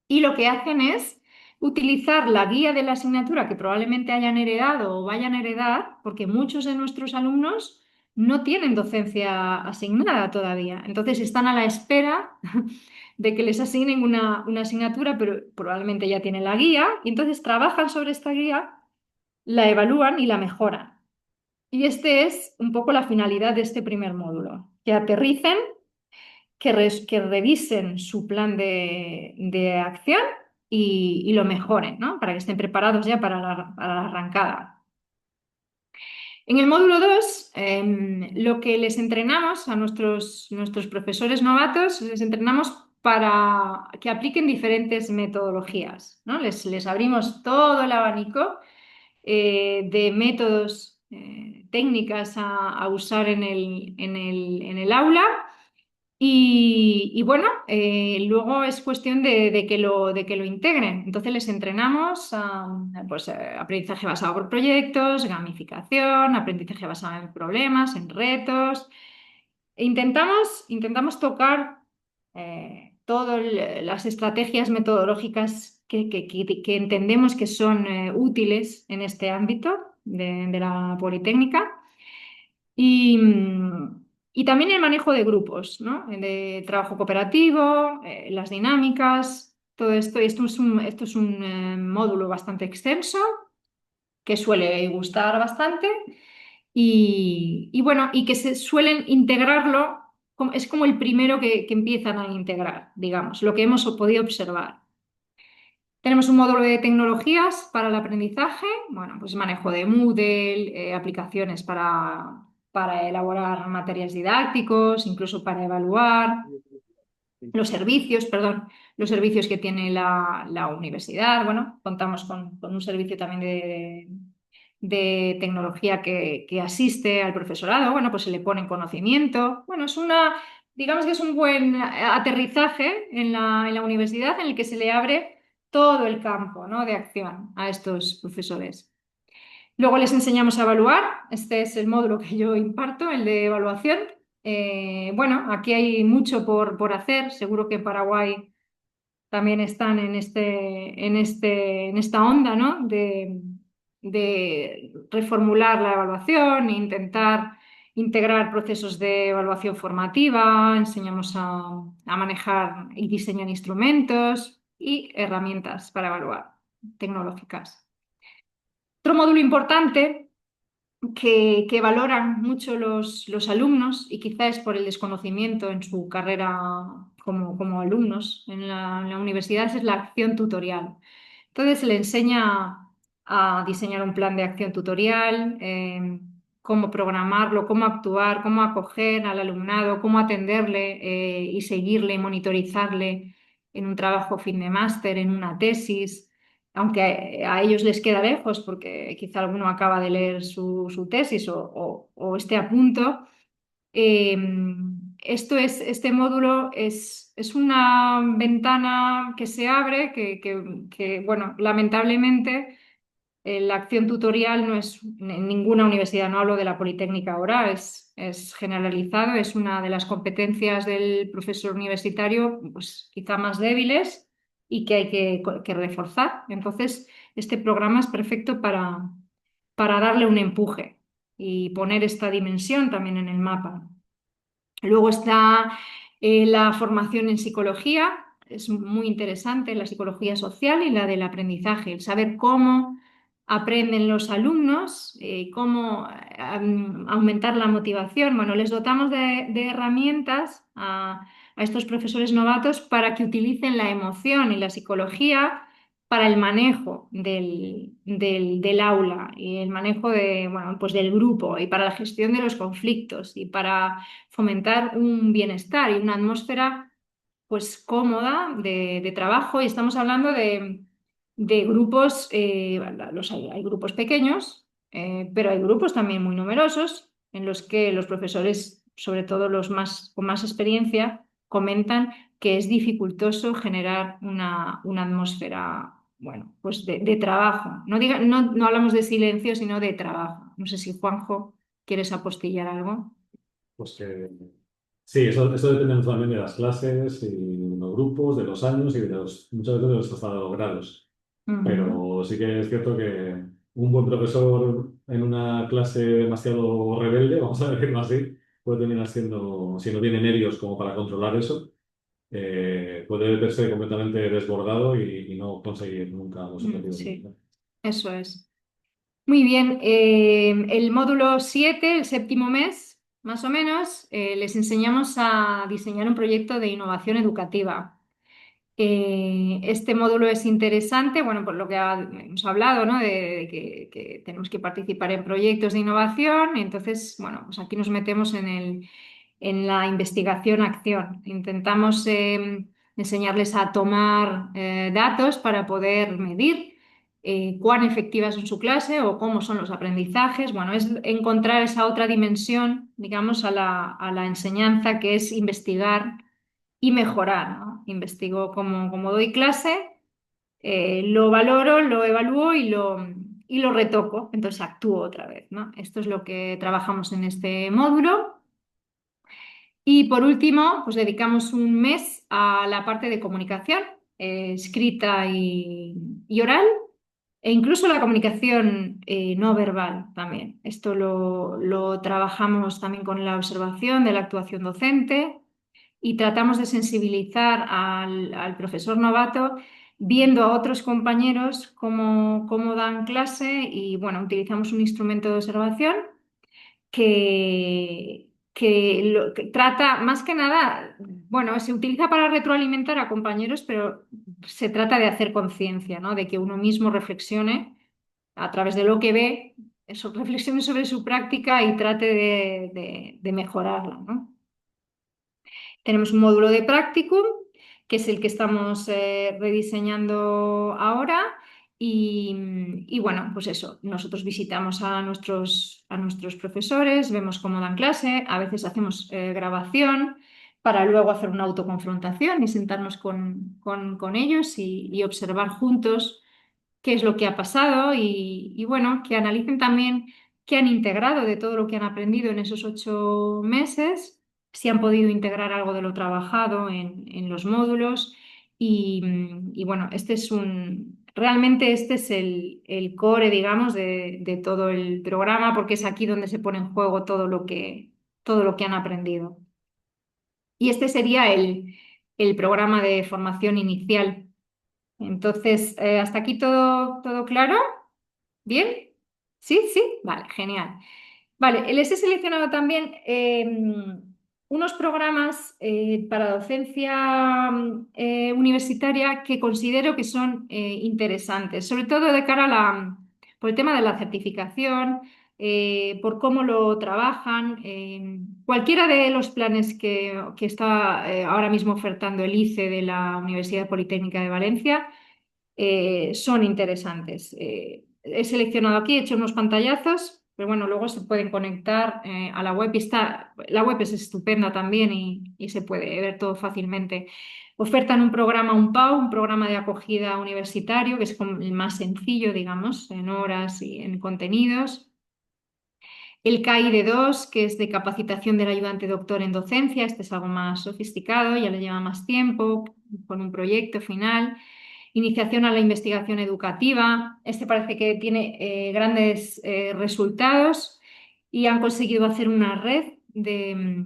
y lo que hacen es utilizar la guía de la asignatura que probablemente hayan heredado o vayan a heredar, porque muchos de nuestros alumnos no tienen docencia asignada todavía. Entonces están a la espera de que les asignen una asignatura, pero probablemente ya tienen la guía y entonces trabajan sobre esta guía, la evalúan y la mejoran. Y este es un poco la finalidad de este primer módulo, que aterricen, que revisen su plan de acción y lo mejoren, ¿no? Para que estén preparados ya para la arrancada. En el módulo 2, lo que les entrenamos a nuestros profesores novatos, les entrenamos para que apliquen diferentes metodologías, ¿no? Les abrimos todo el abanico de métodos, técnicas a usar en el aula. Y bueno, luego es cuestión de que lo integren. Entonces les entrenamos pues, aprendizaje basado por proyectos, gamificación, aprendizaje basado en problemas, en retos. Intentamos tocar todas las estrategias metodológicas que entendemos que son útiles en este ámbito de la Politécnica. Y, y también el manejo de grupos, ¿no? De trabajo cooperativo, las dinámicas, todo esto. Y esto es un módulo bastante extenso que suele gustar bastante y bueno, y que se suelen integrarlo, es como el primero que empiezan a integrar, digamos, lo que hemos podido observar. Tenemos un módulo de tecnologías para el aprendizaje, bueno, pues manejo de Moodle, aplicaciones para elaborar materiales didácticos, incluso para evaluar los servicios que tiene la universidad. Bueno, contamos con un servicio también de tecnología que asiste al profesorado. Bueno, pues se le pone en conocimiento. Bueno, digamos que es un buen aterrizaje en la universidad en el que se le abre todo el campo, ¿no?, de acción a estos profesores. Luego les enseñamos a evaluar. Este es el módulo que yo imparto, el de evaluación. Bueno, aquí hay mucho por hacer. Seguro que en Paraguay también están en esta onda, ¿no?, de reformular la evaluación, e intentar integrar procesos de evaluación formativa. Enseñamos a manejar y diseñar instrumentos y herramientas para evaluar tecnológicas. Otro módulo importante que valoran mucho los alumnos, y quizás es por el desconocimiento en su carrera como alumnos en la universidad, es la acción tutorial. Entonces se le enseña a diseñar un plan de acción tutorial, cómo programarlo, cómo actuar, cómo acoger al alumnado, cómo atenderle y seguirle y monitorizarle en un trabajo fin de máster, en una tesis, aunque a ellos les queda lejos porque quizá alguno acaba de leer su tesis o esté a punto. Eh, este módulo es una ventana que se abre, bueno, lamentablemente la acción tutorial no es en ninguna universidad, no hablo de la Politécnica ahora, es generalizado, es una de las competencias del profesor universitario, pues quizá más débiles y que hay que reforzar. Entonces, este programa es perfecto para darle un empuje y poner esta dimensión también en el mapa. Luego está la formación en psicología, es muy interesante, la psicología social y la del aprendizaje, el saber cómo aprenden los alumnos, cómo aumentar la motivación. Bueno, les dotamos de herramientas a estos profesores novatos para que utilicen la emoción y la psicología para el manejo del aula y el manejo bueno, pues del grupo y para la gestión de los conflictos y para fomentar un bienestar y una atmósfera pues cómoda de trabajo. Y estamos hablando de grupos, hay grupos pequeños, pero hay grupos también muy numerosos en los que los profesores, sobre todo los con más experiencia, comentan que es dificultoso generar una atmósfera, bueno, pues de trabajo. No hablamos de silencio, sino de trabajo. No sé si Juanjo quieres apostillar algo. Pues que sí, eso depende mucho también de las clases y de los grupos, de los años y muchas veces de los hasta de los grados. Ujú. Pero sí que es cierto que un buen profesor en una clase demasiado rebelde, vamos a decirlo así, puede terminar siendo, si no tiene medios como para controlar eso, puede verse completamente desbordado y no conseguir nunca los objetivos. Sí, eso es. Muy bien, el módulo 7, el séptimo mes, más o menos, les enseñamos a diseñar un proyecto de innovación educativa. Este módulo es interesante, bueno, por lo que hemos hablado, ¿no? De que tenemos que participar en proyectos de innovación. Entonces, bueno, pues aquí nos metemos en la investigación-acción. Intentamos enseñarles a tomar datos para poder medir cuán efectivas son su clase o cómo son los aprendizajes. Bueno, es encontrar esa otra dimensión, digamos, a la enseñanza, que es investigar y mejorar, ¿no? Investigo como doy clase, lo valoro, lo evalúo y lo retoco, entonces actúo otra vez, ¿no? Esto es lo que trabajamos en este módulo. Y por último, pues dedicamos un mes a la parte de comunicación, escrita y oral, e incluso la comunicación no verbal también. Esto lo trabajamos también con la observación de la actuación docente y tratamos de sensibilizar al profesor novato viendo a otros compañeros cómo dan clase y bueno, utilizamos un instrumento de observación que trata más que nada, bueno, se utiliza para retroalimentar a compañeros, pero se trata de hacer conciencia, ¿no? De que uno mismo reflexione a través de lo que ve, eso, reflexione sobre su práctica y trate de mejorarla, ¿no? Tenemos un módulo de practicum, que es el que estamos rediseñando ahora. Y bueno, pues eso, nosotros visitamos a nuestros profesores, vemos cómo dan clase, a veces hacemos grabación para luego hacer una autoconfrontación y sentarnos con ellos y observar juntos qué es lo que ha pasado y bueno, que analicen también qué han integrado de todo lo que han aprendido en esos 8 meses, si han podido integrar algo de lo trabajado en los módulos y bueno, realmente este es el core, digamos, de todo el programa porque es aquí donde se pone en juego todo lo que han aprendido. Y este sería el programa de formación inicial. Entonces, ¿hasta aquí todo claro? ¿Bien? ¿Sí? ¿Sí? Vale, genial. Vale, les he seleccionado también unos programas para docencia universitaria que considero que son interesantes, sobre todo de cara por el tema de la certificación, por cómo lo trabajan. Cualquiera de los planes que está ahora mismo ofertando el ICE de la Universidad Politécnica de Valencia son interesantes. He seleccionado aquí, he hecho unos pantallazos, pero bueno, luego se pueden conectar a la web la web es estupenda también y se puede ver todo fácilmente. Ofertan un programa, un PAU, un programa de acogida universitario, que es como el más sencillo, digamos, en horas y en contenidos. El CAI de 2, que es de capacitación del ayudante doctor en docencia, este es algo más sofisticado, ya le lleva más tiempo, con un proyecto final. Iniciación a la investigación educativa. Este parece que tiene grandes resultados y han conseguido hacer una red de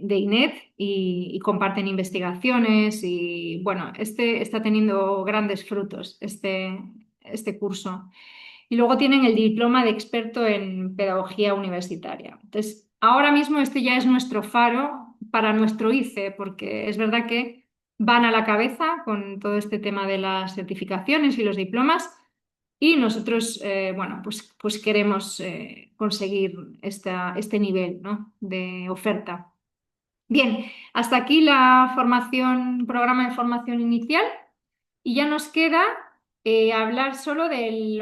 INED y comparten investigaciones y bueno, este está teniendo grandes frutos, este curso. Y luego tienen el diploma de experto en pedagogía universitaria. Entonces, ahora mismo este ya es nuestro faro para nuestro ICE, porque es verdad que van a la cabeza con todo este tema de las certificaciones y los diplomas y nosotros, bueno, pues queremos conseguir este nivel, ¿no? De oferta. Bien, hasta aquí la programa de formación inicial. Y ya nos queda hablar solo de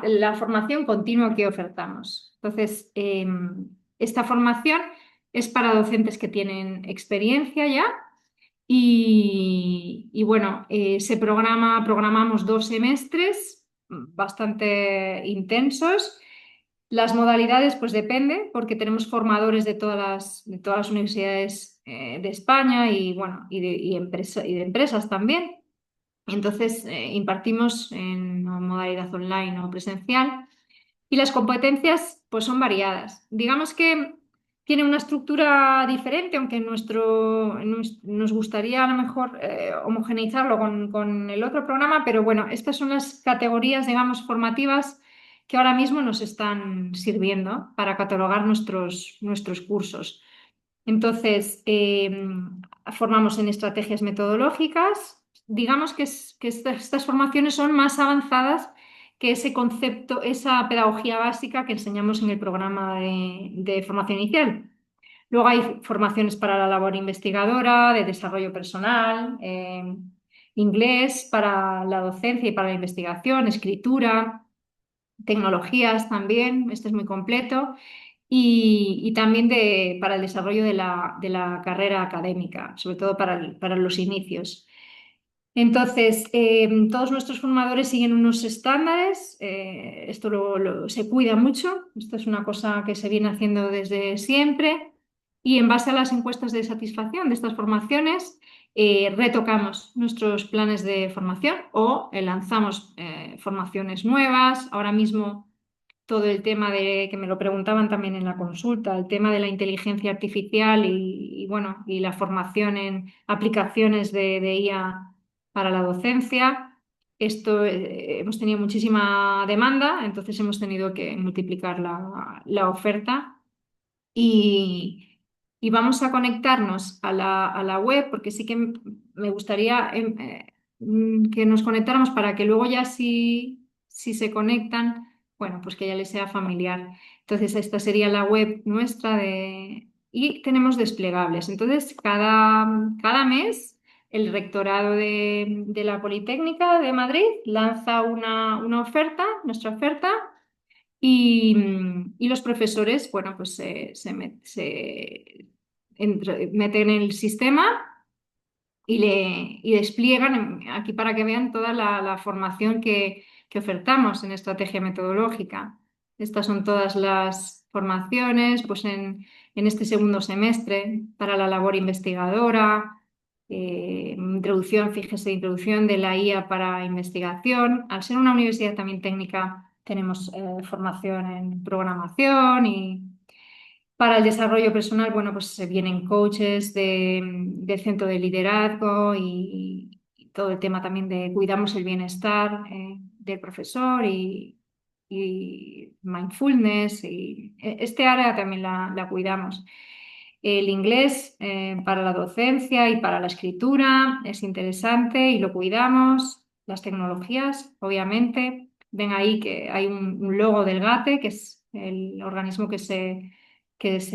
la formación continua que ofertamos. Entonces, esta formación es para docentes que tienen experiencia ya y bueno, programamos 2 semestres bastante intensos. Las modalidades, pues depende, porque tenemos formadores de todas las universidades de España y bueno, y de empresas también. Entonces, impartimos en modalidad online o presencial y las competencias pues son variadas. Digamos que tiene una estructura diferente, aunque nos gustaría a lo mejor homogeneizarlo con el otro programa, pero bueno, estas son las categorías, digamos, formativas que ahora mismo nos están sirviendo para catalogar nuestros cursos. Entonces, formamos en estrategias metodológicas. Digamos que estas formaciones son más avanzadas que ese concepto, esa pedagogía básica que enseñamos en el programa de formación inicial. Luego hay formaciones para la labor investigadora, de desarrollo personal, inglés para la docencia y para la investigación, escritura, tecnologías también, este es muy completo, y también para el desarrollo de la carrera académica, sobre todo para los inicios. Entonces, todos nuestros formadores siguen unos estándares, esto se cuida mucho, esto es una cosa que se viene haciendo desde siempre y en base a las encuestas de satisfacción de estas formaciones, retocamos nuestros planes de formación o lanzamos formaciones nuevas. Ahora mismo todo el tema que me lo preguntaban también en la consulta, el tema de la inteligencia artificial bueno, y la formación en aplicaciones de IA para la docencia. Esto hemos tenido muchísima demanda, entonces hemos tenido que multiplicar la oferta y, y vamos a conectarnos a la web porque sí que me gustaría que nos conectáramos para que luego ya si se conectan, bueno, pues que ya les sea familiar. Entonces, esta sería la web nuestra y tenemos desplegables. Entonces, cada mes el rectorado de la Politécnica de Madrid lanza una oferta, nuestra oferta, y los profesores, bueno, pues meten en el sistema y despliegan aquí para que vean toda la formación que ofertamos en estrategia metodológica. Estas son todas las formaciones, pues en este segundo semestre para la labor investigadora, introducción, fíjese, introducción de la IA para investigación. Al ser una universidad también técnica, tenemos formación en programación y para el desarrollo personal, bueno, pues se vienen coaches del centro de liderazgo y todo el tema también de cuidamos el bienestar del profesor y mindfulness. Y este área también la cuidamos. El inglés para la docencia y para la escritura es interesante y lo cuidamos. Las tecnologías, obviamente. Ven ahí que hay un logo del GATE, que es el organismo que se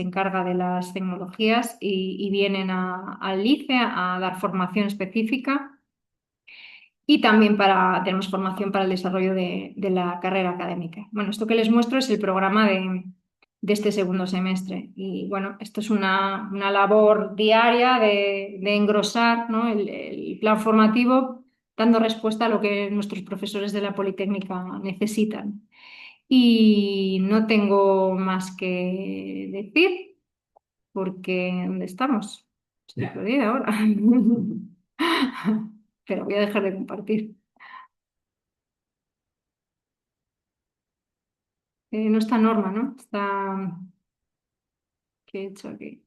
encarga de las tecnologías y vienen al ICE a dar formación específica y también tenemos formación para el desarrollo de la carrera académica. Bueno, esto que les muestro es el programa de este segundo semestre y bueno, esto es una labor diaria de engrosar, ¿no? el plan formativo dando respuesta a lo que nuestros profesores de la Politécnica necesitan. Y no tengo más que decir porque ¿dónde estamos? Estoy perdida ahora. Pero voy a dejar de compartir. No está Norma, ¿no? ¿Qué he hecho aquí?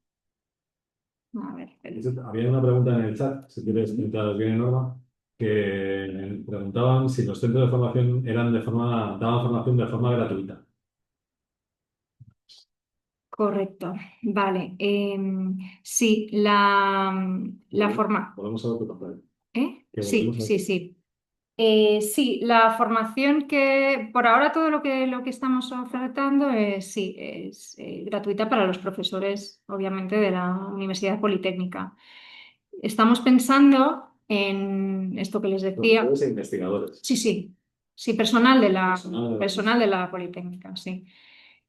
A ver, espera. Había una pregunta en el chat, si quieres mientras viene Norma, que preguntaban si los centros de formación daban formación de forma gratuita. Correcto. Vale. Sí, la forma. Volvemos a lo que pasó. Sí, sí, sí. Sí, la formación por ahora todo lo que estamos ofertando sí, es gratuita para los profesores, obviamente, de la Universidad Politécnica. Estamos pensando en esto que les decía. Profesores e investigadores. Sí, sí, sí, personal de la Politécnica, sí.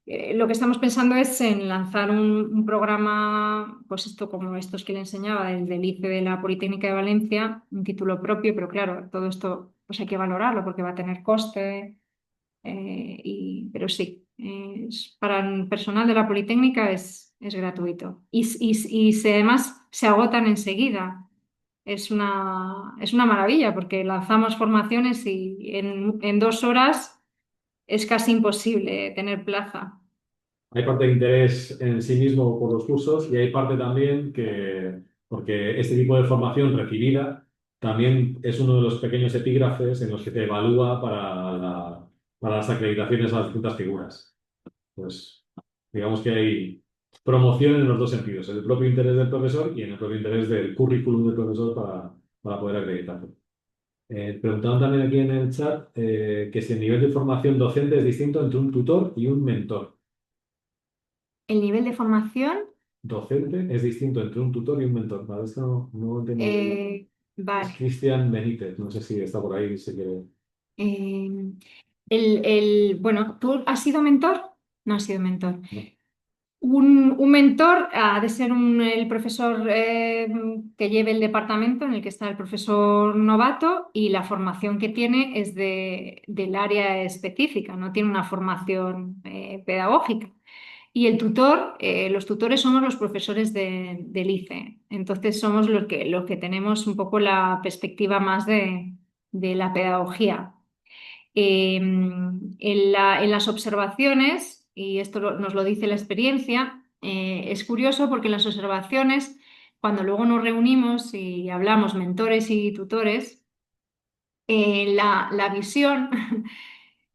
Lo que estamos pensando es en lanzar un programa, pues esto como estos que le enseñaba, del ICE de la Politécnica de Valencia, un título propio, pero claro, todo esto pues hay que valorarlo porque va a tener coste, pero sí, para el personal de la Politécnica es gratuito. Además se agotan enseguida. Es una maravilla porque lanzamos formaciones y en 2 horas es casi imposible tener plaza. Hay parte de interés en sí mismo por los cursos y hay parte también porque este tipo de formación recibida también es uno de los pequeños epígrafes en los que te evalúa para las acreditaciones a las distintas figuras. Pues digamos que hay promoción en los dos sentidos, en el propio interés del profesor y en el propio interés del currículum del profesor para poder acreditarlo. Preguntaban también aquí en el chat que si el nivel de formación docente es distinto entre un tutor y un mentor. El nivel de formación, Docente es distinto entre un tutor y un mentor. Vale, esto no lo entiendo muy bien. Es vale. Cristian Benítez, no sé si está por ahí, si quiere. Eh, bueno, ¿tú has sido mentor? No has sido mentor. No. Un mentor ha de ser el profesor que lleve el departamento en el que está el profesor novato y la formación que tiene es del área específica, no tiene una formación pedagógica. Y el tutor, los tutores somos los profesores del ICE, entonces somos los que tenemos un poco la perspectiva más de la pedagogía. En las observaciones, y esto nos lo dice la experiencia, es curioso porque en las observaciones, cuando luego nos reunimos y hablamos mentores y tutores, la visión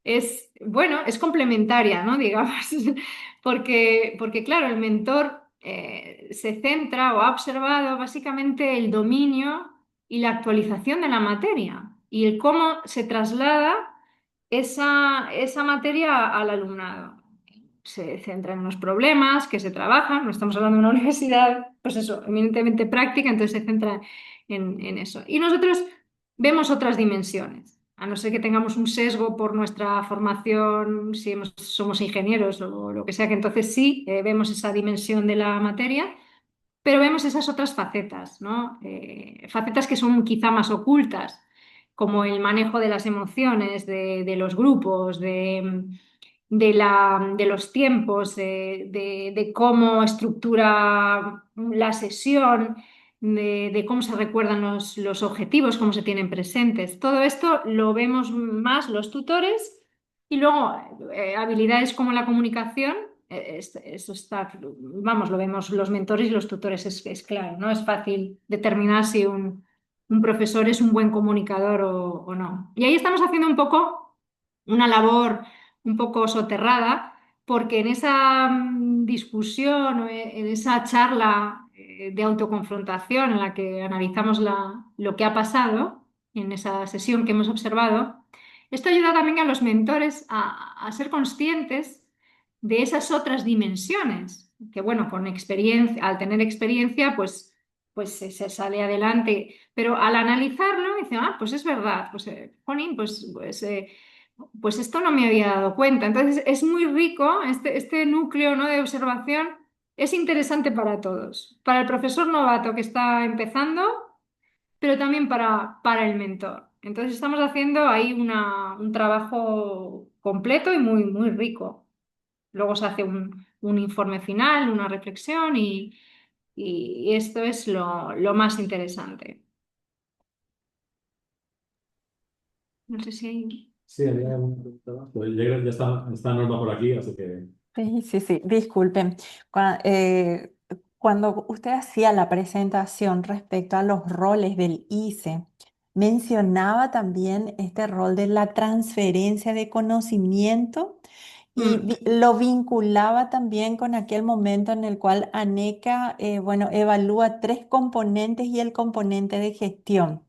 es, bueno, es complementaria, ¿no? Digamos, porque claro, el mentor se centra o ha observado básicamente el dominio y la actualización de la materia y el cómo se traslada esa materia al alumnado. Se centra en los problemas que se trabajan, no estamos hablando de una universidad, pues eso, eminentemente práctica, entonces se centra en eso. Y nosotros vemos otras dimensiones, a no ser que tengamos un sesgo por nuestra formación, si somos ingenieros o lo que sea, que entonces sí vemos esa dimensión de la materia, pero vemos esas otras facetas, ¿no? Facetas que son quizá más ocultas, como el manejo de las emociones, de los grupos, de los tiempos, de cómo estructura la sesión, de cómo se recuerdan los objetivos, cómo se tienen presentes. Todo esto lo vemos más los tutores y luego habilidades como la comunicación. Eso está, vamos, lo vemos los mentores y los tutores, es claro, ¿no? Es fácil determinar si un profesor es un buen comunicador o no. Y ahí estamos haciendo un poco una labor un poco soterrada, porque en esa discusión o en esa charla de autoconfrontación en la que analizamos lo que ha pasado, en esa sesión que hemos observado, esto ayuda también a los mentores a ser conscientes de esas otras dimensiones, que bueno, con experiencia, al tener experiencia, pues se sale adelante, pero al analizarlo, dice, ah, pues es verdad, pues, jolín, pues esto no me había dado cuenta. Entonces es muy rico, este núcleo, ¿no?, de observación es interesante para todos, para el profesor novato que está empezando, pero también para el mentor. Entonces estamos haciendo ahí un trabajo completo y muy, muy rico. Luego se hace un informe final, una reflexión y esto es lo más interesante. No sé si hay... Sí, había alguna pregunta más. Pues ya está Norma por aquí, así que. Sí, sí, sí, disculpen. Cuando usted hacía la presentación respecto a los roles del ICE, mencionaba también este rol de la transferencia de conocimiento y Mm. lo vinculaba también con aquel momento en el cual ANECA, bueno, evalúa tres componentes y el componente de gestión.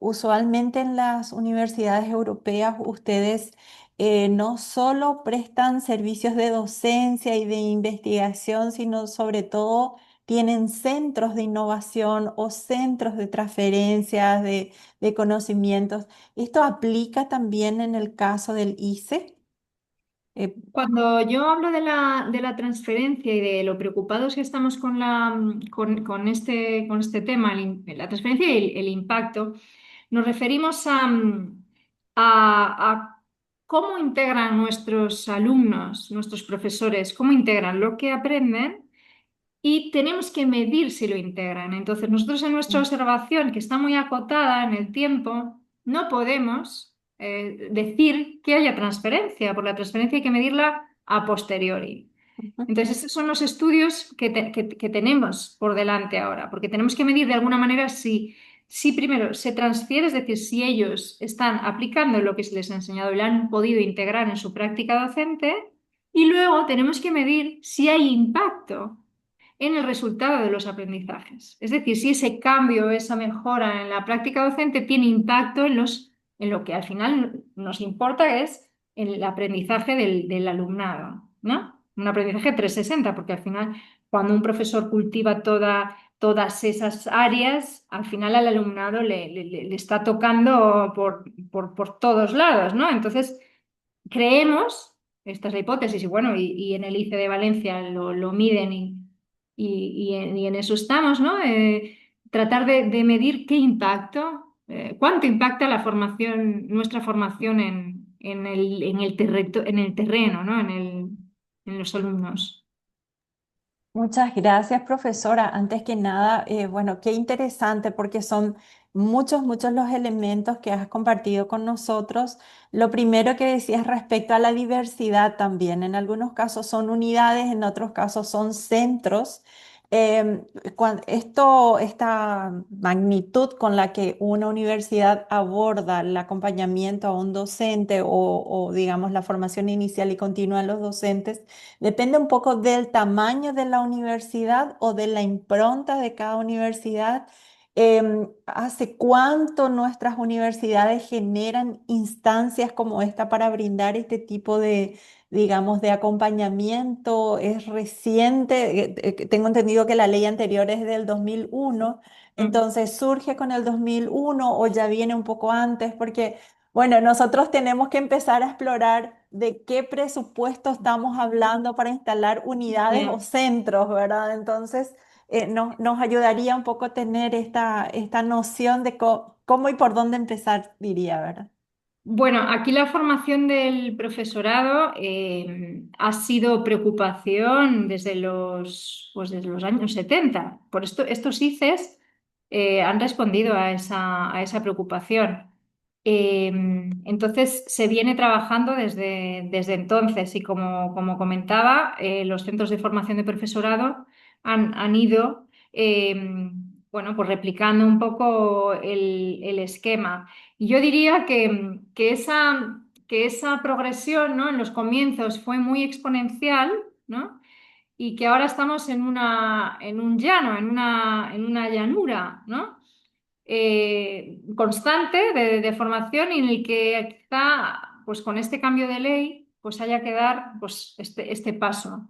Usualmente en las universidades europeas ustedes no solo prestan servicios de docencia y de investigación, sino sobre todo tienen centros de innovación o centros de transferencias de conocimientos. ¿Esto aplica también en el caso del ICE? Eh, Cuando yo hablo de la transferencia y de lo preocupados que estamos con este tema, la transferencia y el impacto, nos referimos a cómo integran nuestros alumnos, nuestros profesores, cómo integran lo que aprenden y tenemos que medir si lo integran. Entonces, nosotros en nuestra observación, que está muy acotada en el tiempo, no podemos decir que haya transferencia, porque la transferencia hay que medirla a posteriori. Entonces, estos son los estudios que tenemos por delante ahora, porque tenemos que medir de alguna manera si primero se transfiere, es decir, si ellos están aplicando lo que se les ha enseñado y lo han podido integrar en su práctica docente, Y luego tenemos que medir si hay impacto en el resultado de los aprendizajes. Es decir, si ese cambio, esa mejora en la práctica docente tiene impacto en lo que al final nos importa, es el aprendizaje del alumnado, ¿no? Un aprendizaje 360, porque al final, cuando un profesor cultiva todas esas áreas, al final al alumnado le está tocando por todos lados, ¿no? Entonces, creemos, esta es la hipótesis, y bueno, y en el ICE de Valencia lo miden y en eso estamos, ¿no? Tratar de medir qué impacto, cuánto impacta la formación, nuestra formación en el terreno, ¿no? En los alumnos. Muchas gracias, profesora. Antes que nada, bueno, qué interesante porque son muchos, muchos los elementos que has compartido con nosotros. Lo primero que decías respecto a la diversidad también. En algunos casos son unidades, en otros casos son centros. Esta magnitud con la que una universidad aborda el acompañamiento a un docente o digamos, la formación inicial y continua de los docentes depende un poco del tamaño de la universidad o de la impronta de cada universidad. ¿Hace cuánto nuestras universidades generan instancias como esta para brindar este tipo de, digamos, de acompañamiento? ¿Es reciente? Tengo entendido que la ley anterior es del 2001, Mm. entonces surge con el 2001 o ya viene un poco antes, porque bueno, nosotros tenemos que empezar a explorar de qué presupuesto estamos hablando para instalar unidades o Ya. centros, ¿verdad? Entonces, nos ayudaría un poco tener esta noción de cómo y por dónde empezar, diría, ¿verdad? Bueno, aquí la formación del profesorado ha sido preocupación desde los años 70. Por esto, estos ICES han respondido a esa preocupación. Eh, entonces, se viene trabajando desde entonces y como comentaba, los centros de formación de profesorado han ido bueno, pues replicando un poco el esquema. Y yo diría que esa progresión, ¿no? En los comienzos fue muy exponencial, ¿no? Y que ahora estamos en un llano, en una llanura, ¿no? Constante de formación y en el que quizá, pues con este cambio de ley, pues haya que dar pues, este paso.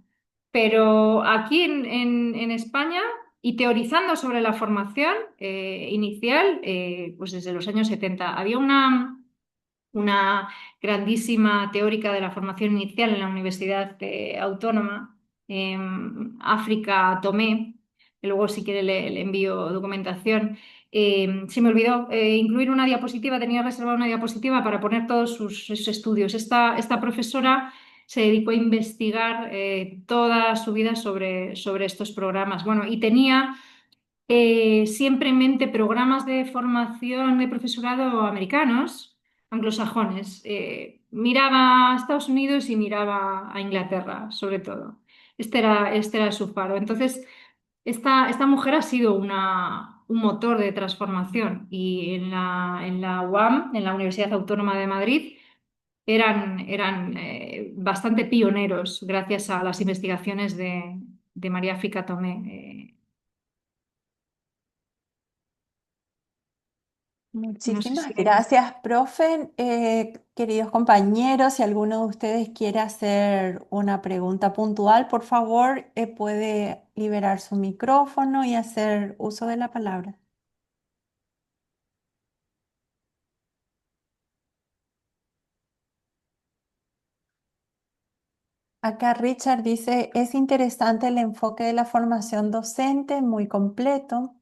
Pero aquí en España, y teorizando sobre la formación inicial, pues desde los años 70 había una grandísima teórica de la formación inicial en la Universidad Autónoma, África Tomé, que luego si quiere le envío documentación. Se me olvidó incluir una diapositiva, tenía reservada una diapositiva para poner todos sus estudios. Esta profesora se dedicó a investigar toda su vida sobre estos programas. Bueno, y tenía siempre en mente programas de formación de profesorado americanos, anglosajones. Miraba a Estados Unidos y miraba a Inglaterra, sobre todo. Este era su faro. Entonces, esta mujer ha sido un motor de transformación y en la UAM, en la Universidad Autónoma de Madrid, eran bastante pioneros gracias a las investigaciones de María Fica Tomé. No sé Muchísimas si... gracias, profe. Queridos compañeros, si alguno de ustedes quiere hacer una pregunta puntual, por favor, puede liberar su micrófono y hacer uso de la palabra. Acá Richard dice, es interesante el enfoque de la formación docente, muy completo.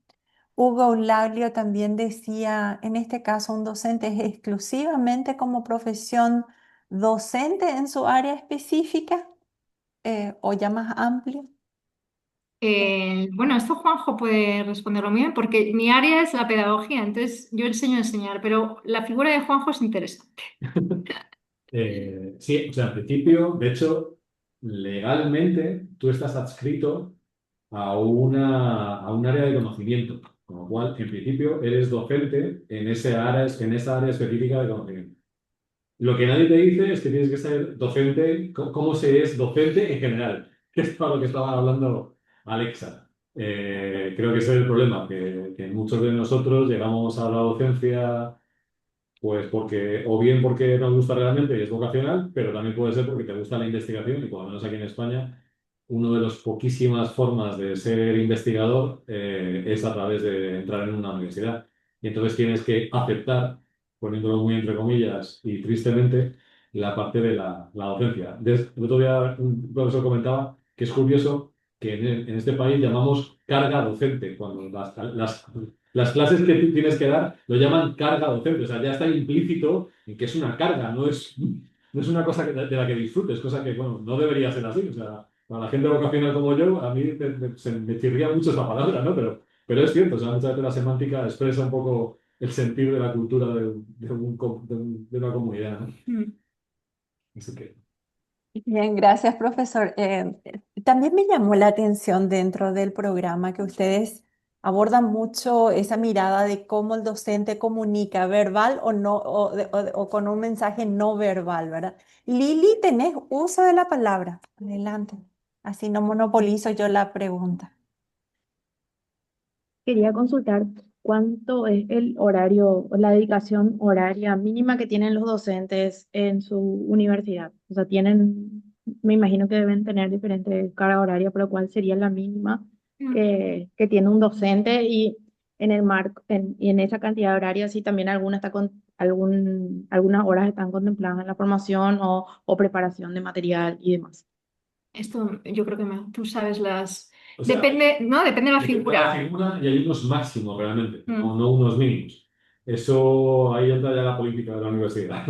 Hugo Eulaglio también decía, en este caso, un docente es exclusivamente como profesión docente en su área específica o ya más amplio. Eh, Bueno, esto Juanjo puede responderlo bien porque mi área es la pedagogía, entonces yo enseño a enseñar, pero la figura de Juanjo es interesante. Sí, o sea, en principio, de hecho, legalmente tú estás adscrito a un área de conocimiento, con lo cual, en principio, eres docente en esa área específica de conocimiento. Lo que nadie te dice es que tienes que ser docente, cómo se es docente en general, que es para lo que estaba hablando Alexa. Creo que ese es el problema, que muchos de nosotros llegamos a la docencia pues porque, o bien porque nos gusta realmente y es vocacional, pero también puede ser porque te gusta la investigación y por lo menos aquí en España, una de las poquísimas formas de ser investigador es a través de entrar en una universidad. Y entonces tienes que aceptar, poniéndolo muy entre comillas y tristemente, la parte de la docencia. El otro día un profesor comentaba que es curioso que en este país llamamos carga docente, cuando las clases que tú tienes que dar lo llaman carga docente, o sea, ya está implícito en que es una carga, no es una cosa de la que disfrutes, cosa que, bueno, no debería ser así, o sea, para la gente vocacional como yo, a mí se me chirría mucho esa palabra, ¿no? Pero es cierto, o sea, muchas veces la semántica expresa un poco el sentir de la cultura de una comunidad, ¿no? Mm. Así que, Bien, gracias, profesor. También me llamó la atención dentro del programa que ustedes abordan mucho esa mirada de cómo el docente comunica verbal o no, o con un mensaje no verbal, ¿verdad? Lili, tenés uso de la palabra. Adelante. Así no monopolizo yo la pregunta. Quería consultar cuánto es el horario o la dedicación horaria mínima que tienen los docentes en su universidad. O sea, me imagino que deben tener diferente carga horaria, pero ¿cuál sería la mínima Mm. que tiene un docente? Y en el marco, y en esa cantidad de horarios, si también algunas horas están contempladas en la formación o preparación de material y demás. Esto yo creo que tú sabes las... o sea, Depende, ¿no? Depende de la depende de la figura. figura y hay unos máximos realmente, no, Mm. no unos mínimos. Eso ahí entra ya la política de la universidad.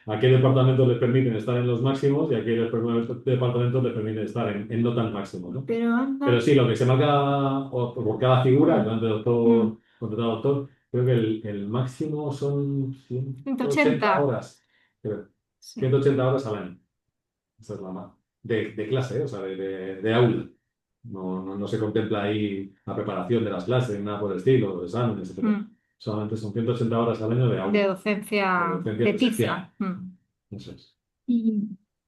A qué departamentos les permiten estar en los máximos y a qué departamentos les permiten estar en no tan máximos, ¿no? Pero anda. Pero sí, lo que se marca por cada figura, Mm. durante Mm. doctor, contratado doctor, creo que el máximo son 180 180. horas, creo. Sí. 180 horas al año. Esa es la más. De clase, o sea, de aula. No se contempla ahí la preparación de las clases, nada por el estilo, los exámenes, etc. Mm. Solamente son 180 horas al año de De aula, de docencia docencia de presencial. tiza. Mm. Eso es. Y,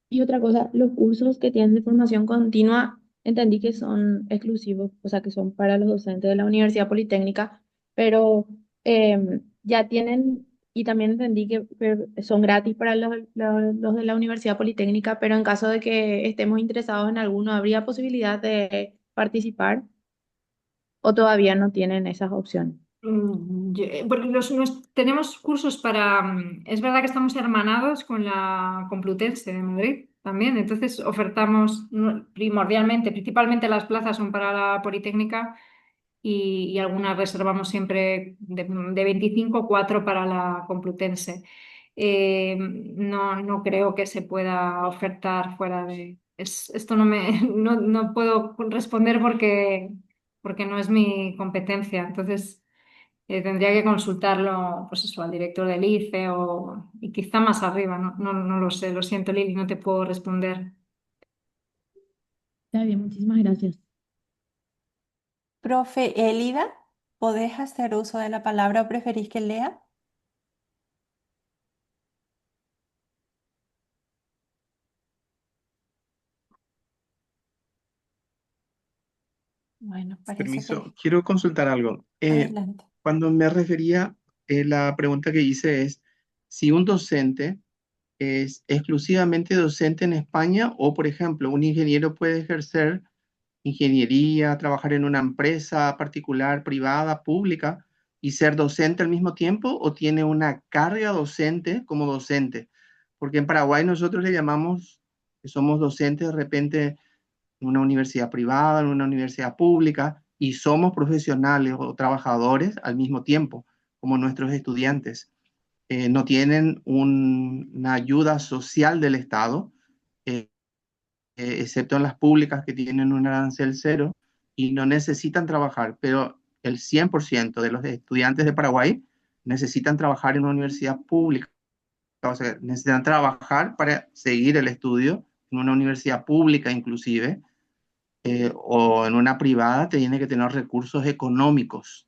y otra cosa, los cursos que tienen de formación continua, entendí que son exclusivos, o sea, que son para los docentes de la Universidad Politécnica, pero ya tienen, y también entendí que son gratis para los de la Universidad Politécnica, pero en caso de que estemos interesados en alguno, ¿habría posibilidad de participar o todavía no tienen esas opciones? Porque tenemos cursos para... Es verdad que estamos hermanados con la Complutense de Madrid también, entonces ofertamos primordialmente, principalmente las plazas son para la Politécnica y algunas reservamos siempre de 25, 4 para la Complutense. No creo que se pueda ofertar fuera de... esto no puedo responder porque no es mi competencia, entonces... tendría que consultarlo, pues eso, al director del ICE y quizá más arriba, no lo sé, lo siento, Lili, no te puedo responder. Está bien, muchísimas gracias. Profe Elida, ¿podés hacer uso de la palabra o preferís que lea? Bueno, parece que Permiso, quiero consultar algo. adelante. Cuando me refería, la pregunta que hice es si un docente es exclusivamente docente en España o, por ejemplo, un ingeniero puede ejercer ingeniería, trabajar en una empresa particular, privada, pública y ser docente al mismo tiempo o tiene una carga docente como docente. Porque en Paraguay nosotros le llamamos que somos docentes de repente en una universidad privada, en una universidad pública, y somos profesionales o trabajadores al mismo tiempo, como nuestros estudiantes. No tienen una ayuda social del Estado, eh, excepto en las públicas que tienen un arancel cero, y no necesitan trabajar, pero el 100% de los estudiantes de Paraguay necesitan trabajar en una universidad pública, o sea, necesitan trabajar para seguir el estudio en una universidad pública inclusive, o en una privada tiene que tener recursos económicos.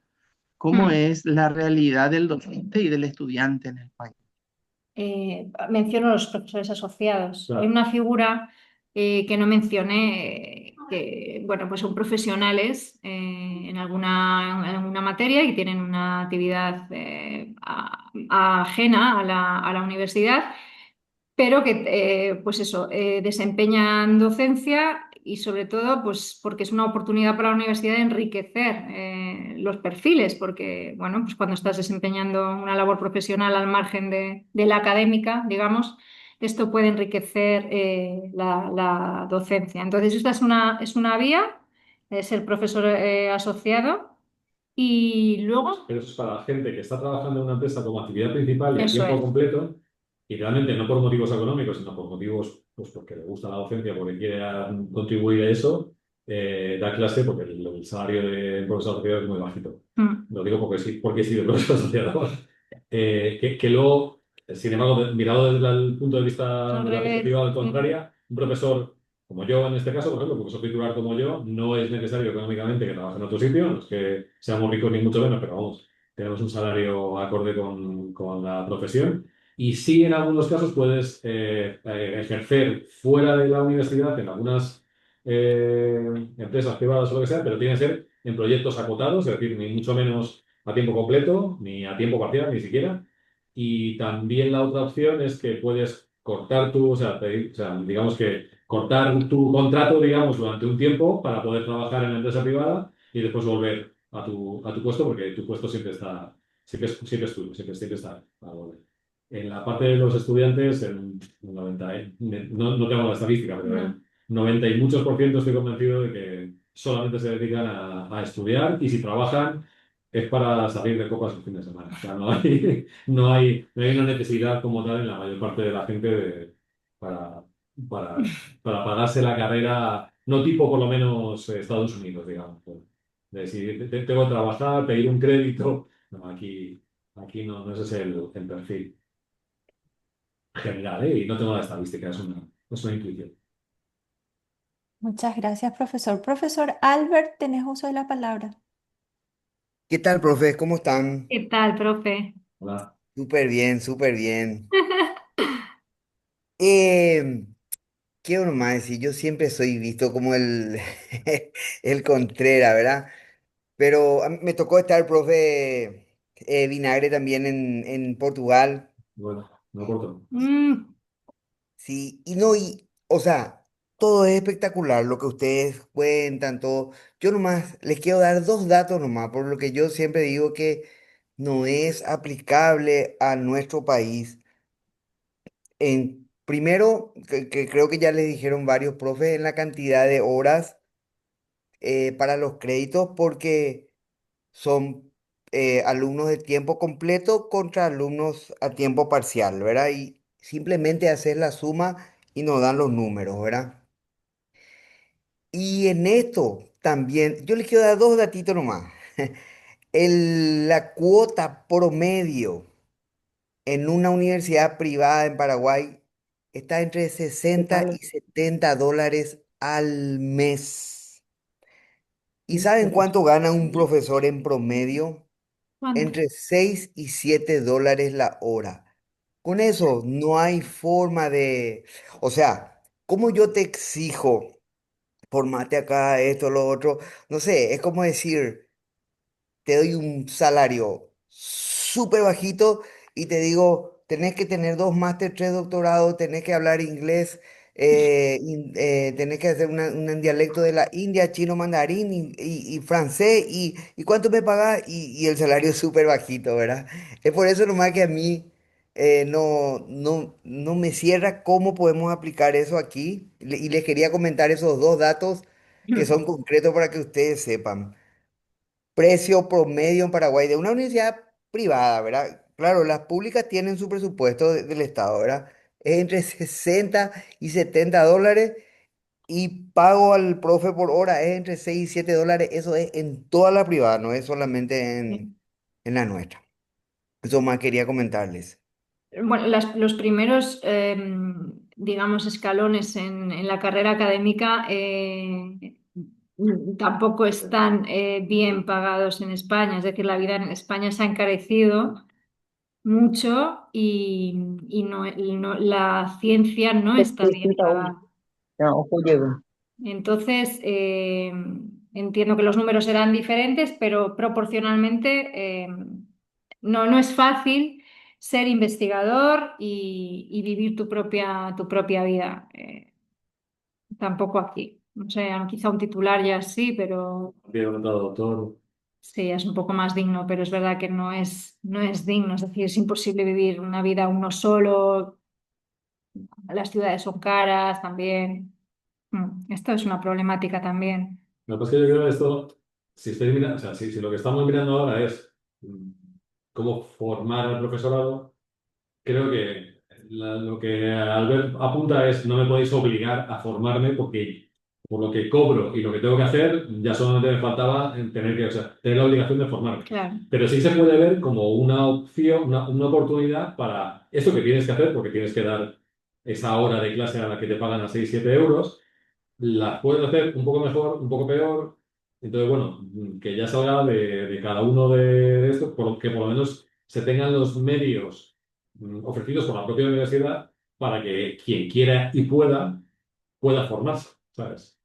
¿Cómo Mm. es la realidad del docente y del estudiante en España? menciono los profesores asociados. Hay Claro. una figura que no mencioné, que, bueno, pues son profesionales en alguna materia y tienen una actividad ajena a la universidad, pero que, pues eso, desempeñan docencia y sobre todo, pues porque es una oportunidad para la universidad de enriquecer los perfiles, porque, bueno, pues cuando estás desempeñando una labor profesional al margen de la académica, digamos, esto puede enriquecer la docencia. Entonces, esta es una vía, es el profesor asociado y luego, Pero eso es para la gente que está trabajando en una empresa como actividad principal y a eso tiempo es. completo, y realmente no por motivos económicos, sino por motivos, pues porque le gusta la docencia, porque quiere contribuir a eso, da clase porque el salario de profesor asociado es muy bajito. Mm, Lo digo porque sí, porque sí, de profesor asociado. Que luego, sin embargo, mirado desde el punto de vista al de la revés. perspectiva Sí. contraria, un profesor como yo en este caso, por ejemplo, profesor titular como yo, no es necesario económicamente que trabaje en otro sitio, no es que seamos ricos ni mucho menos, pero vamos, tenemos un salario acorde con la profesión. Y sí, en algunos casos puedes ejercer fuera de la universidad, en algunas empresas privadas o lo que sea, pero tiene que ser en proyectos acotados, es decir, ni mucho menos a tiempo completo, ni a tiempo parcial, ni siquiera. Y también la otra opción es que puedes cortar tu, o sea, digamos que cortar tu contrato, digamos, durante un tiempo para poder trabajar en la empresa privada y después volver a tu puesto, porque tu puesto siempre es tuyo, siempre está para volver. En la parte de los estudiantes, el 90, no tengo la estadística, pero No. el 90 y muchos por ciento estoy convencido de que solamente se dedican a estudiar y si trabajan es para salir de copas el fin de semana. O sea, no hay una necesidad como tal en la mayor parte de la gente para, para pagarse la carrera, no tipo por lo menos Estados Unidos, digamos. De decir, tengo que trabajar, pedir un crédito. No, aquí no ese es el perfil general, ¿eh? Y no tengo la estadística, es una intuición. Muchas gracias, profesor. Profesor Albert, tenés uso de la palabra. ¿Qué tal, profe? ¿Cómo están? ¿Qué tal, profe? Hola. Súper bien, súper bien. Eh, ¿Qué uno más decir? Yo siempre soy visto como el Contrera, ¿verdad? Pero a mí me tocó estar, profe, Vinagre también en Portugal. Bueno, no aporto. Mm, Sí, o sea, todo es espectacular lo que ustedes cuentan, todo. Yo nomás les quiero dar dos datos nomás, por lo que yo siempre digo que no es aplicable a nuestro país. Primero, que creo que ya les dijeron varios profes en la cantidad de horas para los créditos, porque son alumnos de tiempo completo contra alumnos a tiempo parcial, ¿verdad? Y simplemente hacer la suma y nos dan los números, ¿verdad? Y en esto también, yo les quiero dar dos datitos nomás. La cuota promedio en una universidad privada en Paraguay está entre 60 y $70 al mes. ¿Y saben cuánto gana un profesor en promedio? ¿cuánto? Entre 6 y $7 la hora. Con eso no hay forma de, o sea, ¿cómo yo te exijo? Formate acá, esto, lo otro. No sé, es como decir, te doy un salario súper bajito y te digo, tenés que tener dos máster, tres doctorados, tenés que hablar inglés, tenés que hacer un dialecto de la India, chino, mandarín y francés, y ¿cuánto me pagás? Y el salario es súper bajito, ¿verdad? Es por eso nomás que a mí no me cierra cómo podemos aplicar eso aquí, y les quería comentar esos dos datos que son concretos para que ustedes sepan. Precio promedio en Paraguay de una universidad privada, ¿verdad? Claro, las públicas tienen su presupuesto del Estado, ¿verdad? Es entre 60 y $70 y pago al profe por hora es entre 6 y $7. Eso es en toda la privada, no es solamente en la nuestra. Eso más quería comentarles. Bueno, los primeros, digamos, escalones en la carrera académica tampoco están bien pagados en España. Es decir, la vida en España se ha encarecido mucho la ciencia no está bien pagada. Entonces, entiendo que los números serán diferentes, pero proporcionalmente no es fácil ser investigador y vivir tu propia vida. Tampoco aquí. O sea, quizá un titular ya sí, pero Bien orientado, doctor. sí, es un poco más digno, pero es verdad que no es digno. Es decir, es imposible vivir una vida uno solo. Las ciudades son caras también. Esto es una problemática también. Lo que pasa es que yo creo que esto, si estáis mirando, o sea, si lo que estamos mirando ahora es mm, cómo formar al profesorado, creo que lo que Albert apunta es no me podéis obligar a formarme porque por lo que cobro y lo que tengo que hacer, ya solamente me faltaba tener que, o sea, tener la obligación de formarme. Claro, Pero sí se puede ver como una opción, una oportunidad para eso que tienes que hacer, porque tienes que dar esa hora de clase a la que te pagan a 6 7 euros, las puedes hacer un poco mejor, un poco peor. Entonces, bueno, que ya salga de cada uno de estos, que por lo menos se tengan los medios ofrecidos por la propia universidad para que quien quiera y pueda formarse, ¿sabes?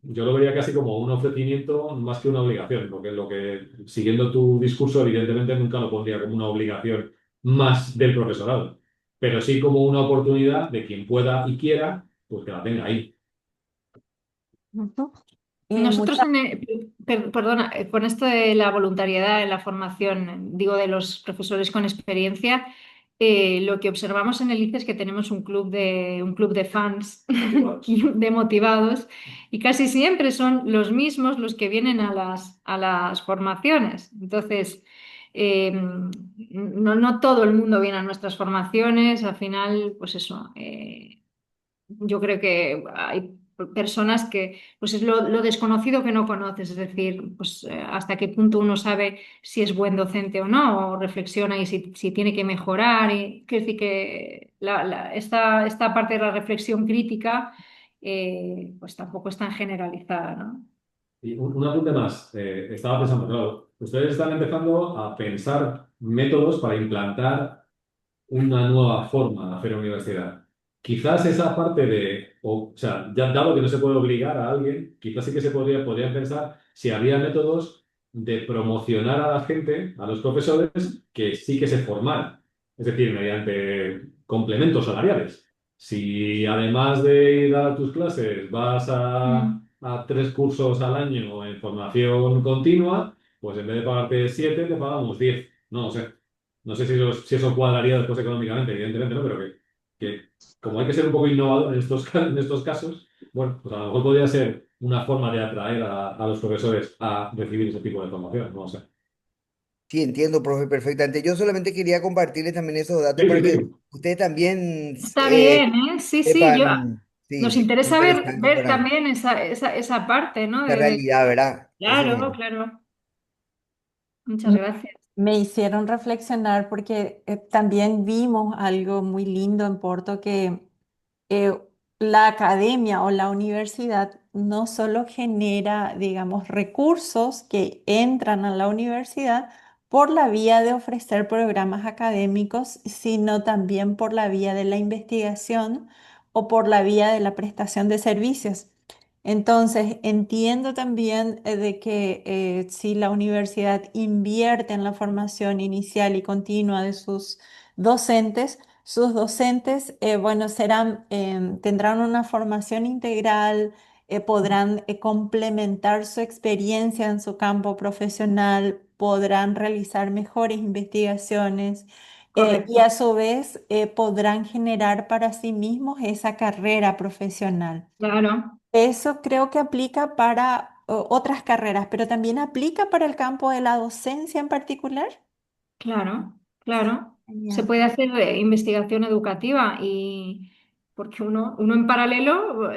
Yo lo vería casi como un ofrecimiento más que una obligación, porque siguiendo tu discurso, evidentemente nunca lo pondría como una obligación más del profesorado, pero sí como una oportunidad de quien pueda y quiera, pues que la tenga ahí. Ujú. nosotros, Muchas perdona, con esto de la voluntariedad en la formación, digo, de los profesores con experiencia, lo que observamos en el ICE es que tenemos un club de fans y de motivados, y casi siempre son los mismos los que vienen a a las formaciones. Entonces, no todo el mundo viene a nuestras formaciones, al final, pues eso. Yo creo que hay personas que, pues es lo desconocido que no conoces, es decir, pues hasta qué punto uno sabe si es buen docente o no, o reflexiona y si tiene que mejorar. Y quiero decir que esta parte de la reflexión crítica, pues tampoco es tan generalizada, ¿no? Y un apunte más, estaba pensando, claro, ustedes están empezando a pensar métodos para implantar una nueva forma de hacer universidad. Quizás esa parte o sea, ya dado que no se puede obligar a alguien, quizás sí que podrían pensar si había métodos de promocionar a la gente, a los profesores, que sí que se formaran. Es decir, mediante complementos salariales. Si además de ir a tus clases vas Mm, a 3 cursos al año en formación continua, pues en vez de pagarte 7, te pagamos 10. No, o sea, no sé si eso cuadraría después económicamente, evidentemente, ¿no? Pero que como hay que ser un poco innovador en estos casos, bueno, pues a lo mejor podría ser una forma de atraer a los profesores a recibir ese tipo de formación, no lo sé. Sí, entiendo, profe, perfectamente. Yo solamente quería compartirles también esos datos Sí, sí, para que sí. ustedes también Está bien, ¿eh? Sí, sí, sepan, nos sí, interesa interesante ver para también esa parte, ¿no? esta realidad, ¿verdad? Eso Claro, mismo. claro. Muchas me gracias. me hicieron reflexionar porque también vimos algo muy lindo en Porto que eh, la academia o la universidad no solo genera, digamos, recursos que entran a la universidad por la vía de ofrecer programas académicos, sino también por la vía de la investigación o por la vía de la prestación de servicios. Entonces, entiendo también de que si la universidad invierte en la formación inicial y continua de sus docentes, bueno, tendrán una formación integral, podrán complementar su experiencia en su campo profesional, podrán realizar mejores investigaciones, y Correcto. a su vez podrán generar para sí mismos esa carrera profesional. Claro, Eso creo que aplica para otras carreras, pero también aplica para el campo de la docencia en particular. claro, claro. Se Genial. puede hacer investigación educativa y porque uno en paralelo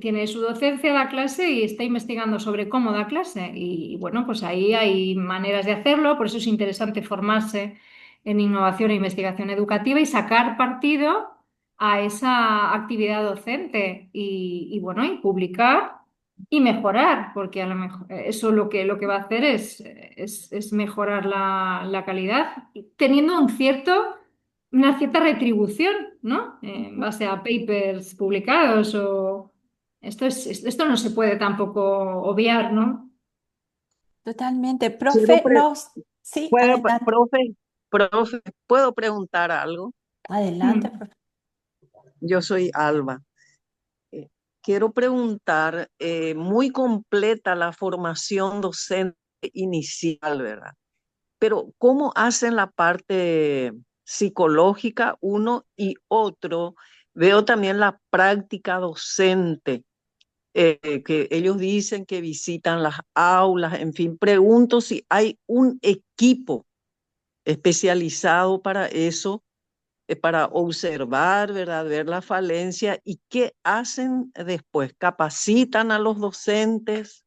tiene su docencia, da clase y está investigando sobre cómo da clase. Y bueno, pues ahí hay maneras de hacerlo, por eso es interesante formarse en innovación e investigación educativa y sacar partido a esa actividad docente y bueno, y publicar. y mejorar, porque a lo mejor eso lo que va a hacer es mejorar la calidad, teniendo una cierta retribución, ¿no? En base a papers publicados o esto no se puede tampoco obviar, ¿no? Totalmente. Quiero Profe, pre- sí, adelante, profe, ¿puedo preguntar algo? adelante, Mm. profe. Yo soy Alba. Eh, Quiero preguntar, muy completa la formación docente inicial, ¿verdad? Pero ¿cómo hacen la parte psicológica uno y otro? Veo también la práctica docente, que ellos dicen que visitan las aulas, en fin, pregunto si hay un equipo especializado para eso, para observar, ¿verdad? Ver la falencia y qué hacen después. ¿Capacitan a los docentes?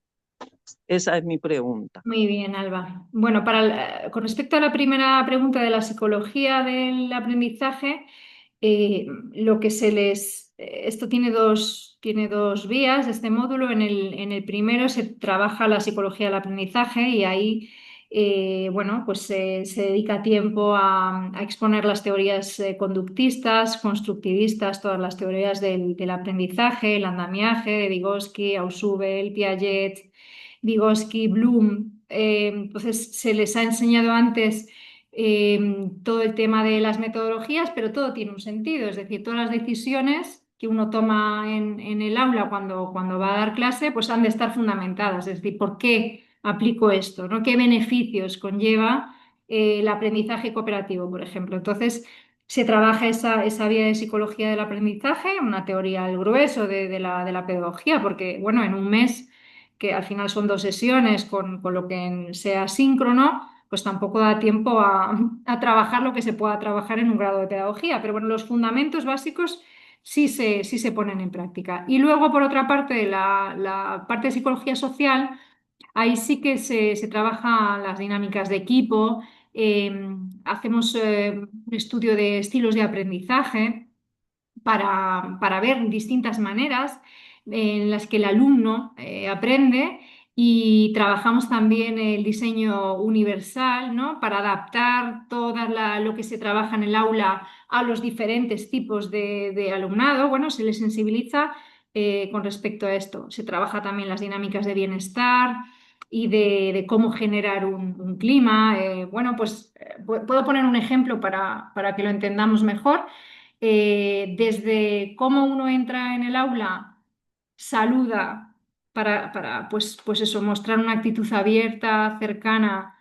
Esa es mi pregunta. Muy bien, Alba. Bueno, con respecto a la primera pregunta de la psicología del aprendizaje, lo que esto tiene dos vías, este módulo. En el primero se trabaja la psicología del aprendizaje y ahí, bueno, pues se dedica tiempo a exponer las teorías conductistas, constructivistas, todas las teorías del aprendizaje, el andamiaje de Vygotsky, Ausubel, Piaget, Vygotsky, Bloom. Entonces, se les ha enseñado antes todo el tema de las metodologías, pero todo tiene un sentido. Es decir, todas las decisiones que uno toma en el aula cuando va a dar clase, pues han de estar fundamentadas. Es decir, ¿por qué aplico esto? ¿No? ¿Qué beneficios conlleva el aprendizaje cooperativo, por ejemplo? Entonces, se trabaja esa vía de psicología del aprendizaje, una teoría al grueso de la pedagogía, porque, bueno, en un mes que al final son 2 sesiones con lo que sea síncrono, pues tampoco da tiempo a trabajar lo que se pueda trabajar en un grado de pedagogía. Pero bueno, los fundamentos básicos sí se ponen en práctica. Y luego, por otra parte, la parte de psicología social, ahí sí que se trabaja las dinámicas de equipo, hacemos un estudio de estilos de aprendizaje para ver distintas maneras en las que el alumno aprende, y trabajamos también el diseño universal, ¿no? Para adaptar todo lo que se trabaja en el aula a los diferentes tipos de alumnado. Bueno, se les sensibiliza con respecto a esto. Se trabaja también las dinámicas de bienestar y de cómo generar un clima. Bueno, pues puedo poner un ejemplo para que lo entendamos mejor. Desde cómo uno entra en el aula, saluda pues eso, mostrar una actitud abierta, cercana.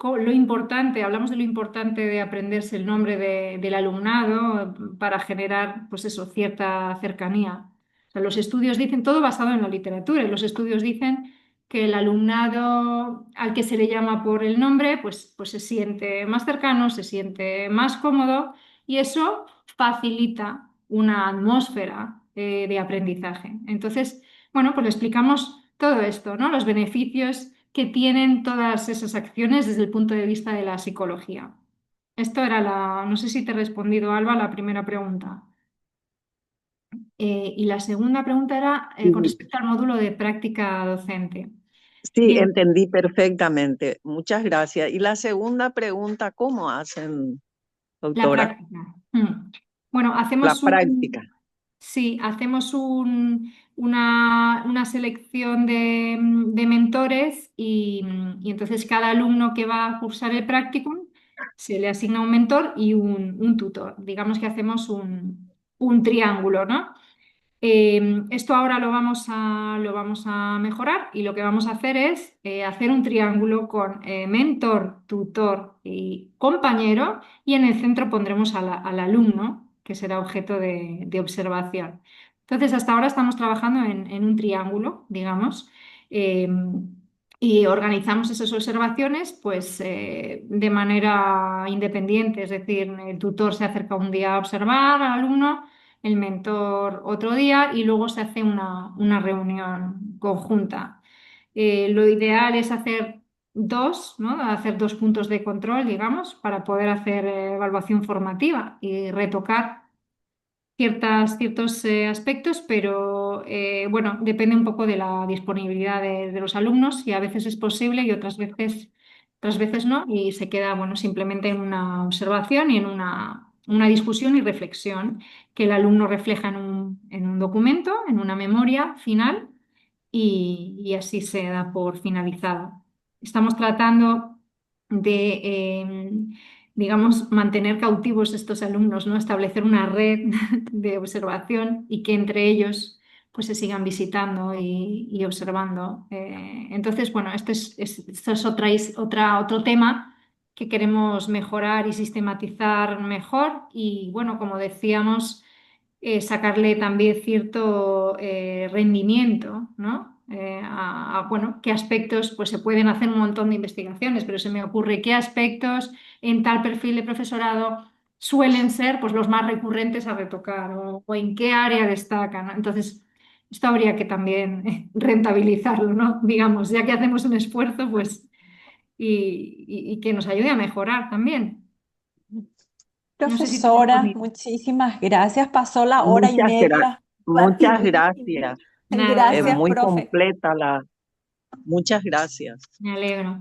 Lo importante, hablamos de lo importante de aprenderse el nombre del alumnado para generar, pues eso, cierta cercanía. O sea, los estudios dicen, todo basado en la literatura, y los estudios dicen que el alumnado al que se le llama por el nombre, pues se siente más cercano, se siente más cómodo, y eso facilita una atmósfera de aprendizaje. Entonces, bueno, pues le explicamos todo esto, ¿no? Los beneficios que tienen todas esas acciones desde el punto de vista de la psicología. No sé si te he respondido, Alba, la primera pregunta. Y la segunda pregunta era con Sí, respecto al módulo de práctica docente. sí, Bien, entendí perfectamente. Muchas gracias. Y la segunda pregunta, ¿cómo hacen, la doctora? práctica. Bueno, La práctica. sí, hacemos una selección de mentores, y entonces cada alumno que va a cursar el practicum se le asigna un mentor y un tutor. Digamos que hacemos un triángulo, ¿no? Esto ahora lo vamos a mejorar, y lo que vamos a hacer es hacer un triángulo con mentor, tutor y compañero, y en el centro pondremos al alumno, que será objeto de observación. Entonces, hasta ahora estamos trabajando en un triángulo, digamos, eh, y organizamos esas observaciones pues, de manera independiente, es decir, el tutor se acerca un día a observar al alumno, el mentor otro día, y luego se hace una reunión conjunta. Lo ideal es hacer dos, ¿no? Hacer 2 puntos de control, digamos, para poder hacer evaluación formativa y retocar ciertos aspectos, pero bueno, depende un poco de la disponibilidad de los alumnos y a veces es posible y otras veces no y se queda, bueno, simplemente en una observación y en una discusión y reflexión que el alumno refleja en un documento, en una memoria final y así se da por finalizada. Estamos tratando de, digamos, mantener cautivos estos alumnos, ¿no? Establecer una red de observación y que entre ellos pues se sigan visitando y observando. Entonces, bueno, esto es otro tema que queremos mejorar y sistematizar mejor y, bueno, como decíamos, sacarle también cierto rendimiento, ¿no? Bueno, qué aspectos, pues se pueden hacer un montón de investigaciones, pero se me ocurre qué aspectos en tal perfil de profesorado suelen ser pues, los más recurrentes a retocar o en qué área destacan, ¿no? Entonces, esto habría que también rentabilizarlo, ¿no? Digamos, ya que hacemos un esfuerzo, pues, y que nos ayude a mejorar también. No sé si todos Profesora, conmigo. muchísimas gracias. Pasó la hora y Muchas, media muchas rapidísimo. gracias. Nada, Es Gracias, nada, muy profe. completa muchas gracias. me alegro.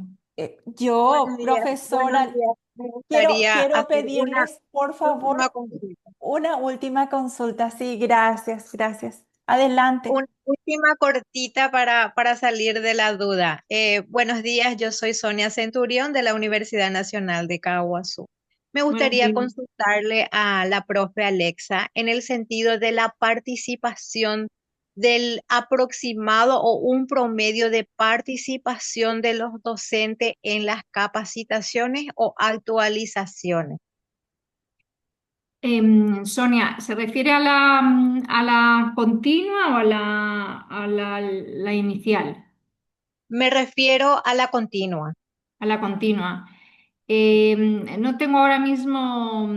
Yo, Buenos profesora, días. Me gustaría quiero hacer una pedirles, por última favor, consulta. una última consulta. Sí, gracias, gracias. Adelante. Una última cortita para salir de la duda. Buenos días, yo soy Sonia Centurión de la Universidad Nacional de Caguazú. Me Buenos gustaría días. consultarle a la profe Alexa en el sentido de la participación del aproximado o un promedio de participación de los docentes en las capacitaciones o actualizaciones. Sonia, ¿se refiere a la continua o la inicial? Me refiero a la continua. A la continua. No tengo ahora mismo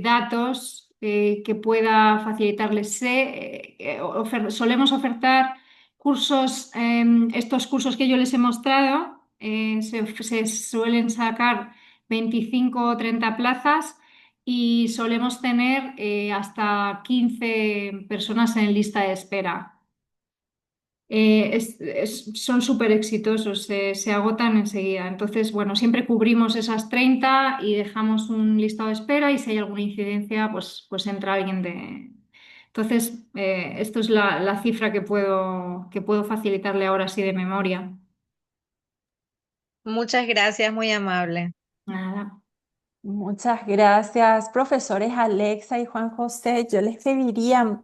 datos que pueda facilitarles. Solemos ofertar cursos, estos cursos que yo les he mostrado, se suelen sacar 25 o 30 plazas y solemos tener hasta 15 personas en lista de espera. Son súper exitosos, se agotan enseguida. Entonces, bueno, siempre cubrimos esas 30 y dejamos un listado de espera y si hay alguna incidencia, pues entra alguien de... Entonces, esto es la cifra que puedo facilitarle ahora así de memoria. Muchas gracias, muy amable. Nada. Muchas gracias, profesores Alexa y Juan José. Yo les pediría,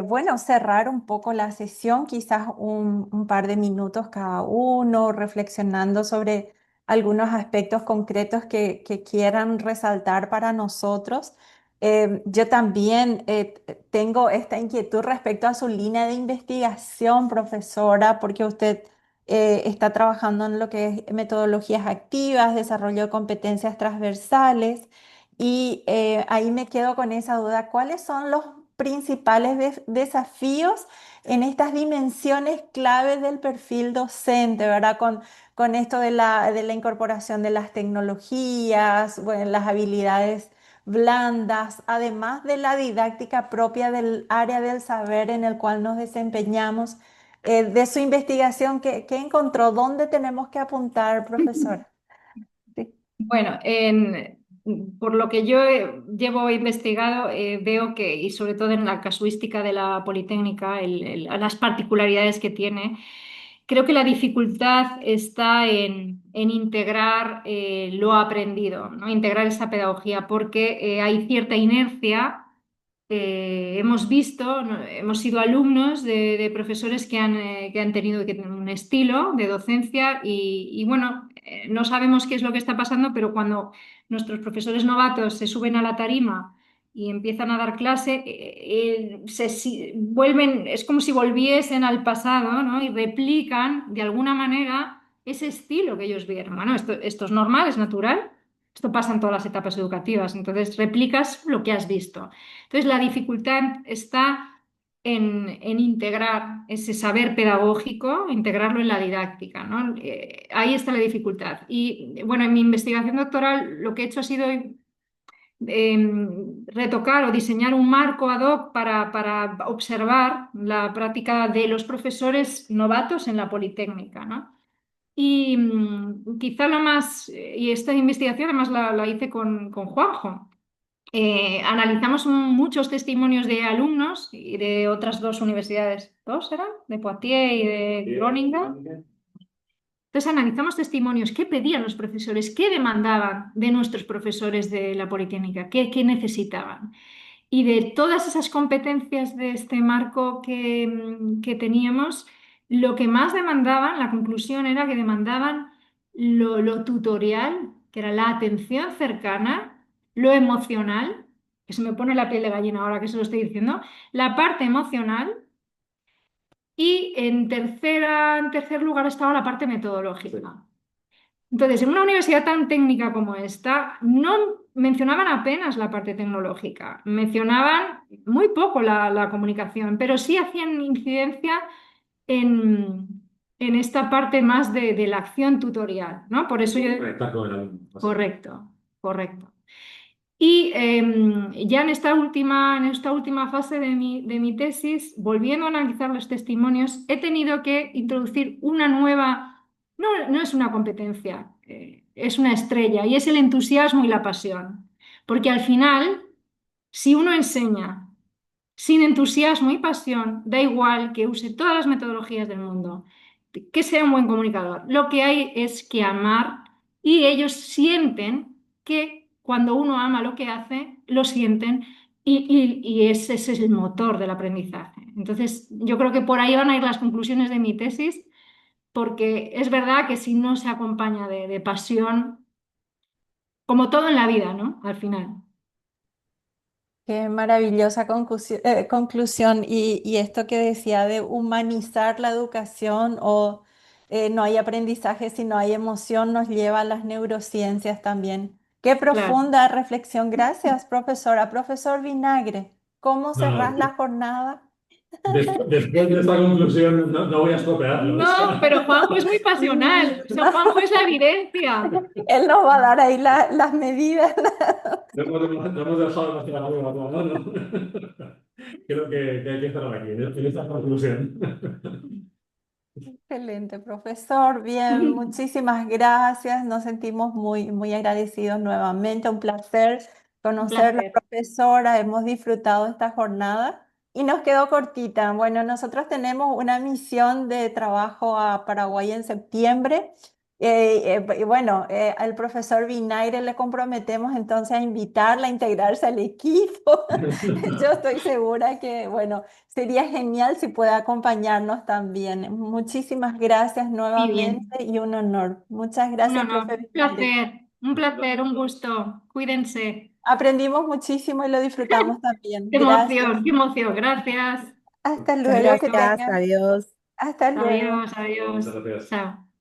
bueno, cerrar un poco la sesión, quizás un par de minutos cada uno, reflexionando sobre algunos aspectos concretos que quieran resaltar para nosotros. Yo también tengo esta inquietud respecto a su línea de investigación, profesora, porque usted está trabajando en lo que es metodologías activas, desarrollo de competencias transversales y ahí me quedo con esa duda. ¿Cuáles son los principales desafíos en estas dimensiones claves del perfil docente, ¿verdad? Con esto de la incorporación de las tecnologías, bueno, las habilidades blandas, además de la didáctica propia del área del saber en el cual nos desempeñamos de su investigación, ¿qué encontró? ¿Dónde tenemos que apuntar, profesor? Sí. Bueno, por lo que yo llevo investigado, veo que, y sobre todo en la casuística de la Politécnica, las particularidades que tiene, creo que la dificultad está en integrar lo aprendido, ¿no? Integrar esa pedagogía, porque hay cierta inercia. Hemos visto, hemos sido alumnos de profesores que han tenido que tener un estilo de docencia y bueno, no sabemos qué es lo que está pasando, pero cuando nuestros profesores novatos se suben a la tarima y empiezan a dar clase, vuelven, es como si volviesen al pasado, ¿no? Y replican de alguna manera ese estilo que ellos vieron. Bueno, esto es normal, es natural, esto pasa en todas las etapas educativas, entonces replicas lo que has visto. Entonces, la dificultad está en integrar ese saber pedagógico, integrarlo en la didáctica, ¿no? Ahí está la dificultad. Y bueno, en mi investigación doctoral lo que he hecho ha sido retocar o diseñar un marco ad hoc para observar la práctica de los profesores novatos en la Politécnica, ¿no? Y quizá lo más, y esta investigación además la hice con Juanjo. Analizamos muchos testimonios de alumnos y de otras dos universidades, ¿dos eran? De Poitiers y de Groningen. Entonces analizamos testimonios, qué pedían los profesores, qué demandaban de nuestros profesores de la Politécnica, qué necesitaban. Y de todas esas competencias de este marco que teníamos, lo que más demandaban, la conclusión era que demandaban lo tutorial, que era la atención cercana, lo emocional, que se me pone la piel de gallina ahora que se lo estoy diciendo, la parte emocional y en tercer lugar estaba la parte metodológica. Entonces, en una universidad tan técnica como esta, no mencionaban apenas la parte tecnológica, mencionaban muy poco la comunicación, pero sí hacían incidencia en, en esta parte más de la acción tutorial, ¿no? Por eso yo... Conectar con el alumno. Correcto, correcto. Y ya en esta última fase de mi tesis, volviendo a analizar los testimonios, he tenido que introducir una nueva, no es una competencia, es una estrella, y es el entusiasmo y la pasión. Porque al final, si uno enseña sin entusiasmo y pasión, da igual que use todas las metodologías del mundo, que sea un buen comunicador. Lo que hay es que amar y ellos sienten que cuando uno ama lo que hace, lo sienten y ese es el motor del aprendizaje. Entonces, yo creo que por ahí van a ir las conclusiones de mi tesis, porque es verdad que si no se acompaña de pasión, como todo en la vida, ¿no? Al final. Qué maravillosa conclusión. Y esto que decía de humanizar la educación o no hay aprendizaje si no hay emoción nos lleva a las neurociencias también. Qué Claro. profunda reflexión. Gracias, profesora. Profesor Vinagre, ¿cómo No, cerrás no, la jornada? después de esta conclusión no voy a estropearlo. O No, sea. pero Juanjo es muy pasional. O sea, Juanjo es la evidencia. Él nos va a dar ahí las medidas. No hemos dejado hacia la vida, no, no. Creo que hay que estar aquí, en esta conclusión. Excelente, profesor. Bien, muchísimas gracias. Nos sentimos muy agradecidos nuevamente. Un placer Un conocer la placer. profesora. Hemos disfrutado esta jornada y nos quedó cortita. Bueno, nosotros tenemos una misión de trabajo a Paraguay en septiembre. Y bueno, al profesor Vinaire le comprometemos entonces a invitarla a integrarse al equipo. Yo estoy segura que, bueno, sería genial si puede acompañarnos también. Muchísimas gracias Muy bien. nuevamente y un honor. Muchas No, gracias, no. profe Vinaire. Un placer, un gusto. Cuídense. Aprendimos muchísimo y lo disfrutamos también. Qué Gracias. emoción, qué emoción. Gracias. Hasta Muchas luego, que gracias, tengan. adiós. Hasta luego. Adiós, adiós. Muchas gracias. Chao.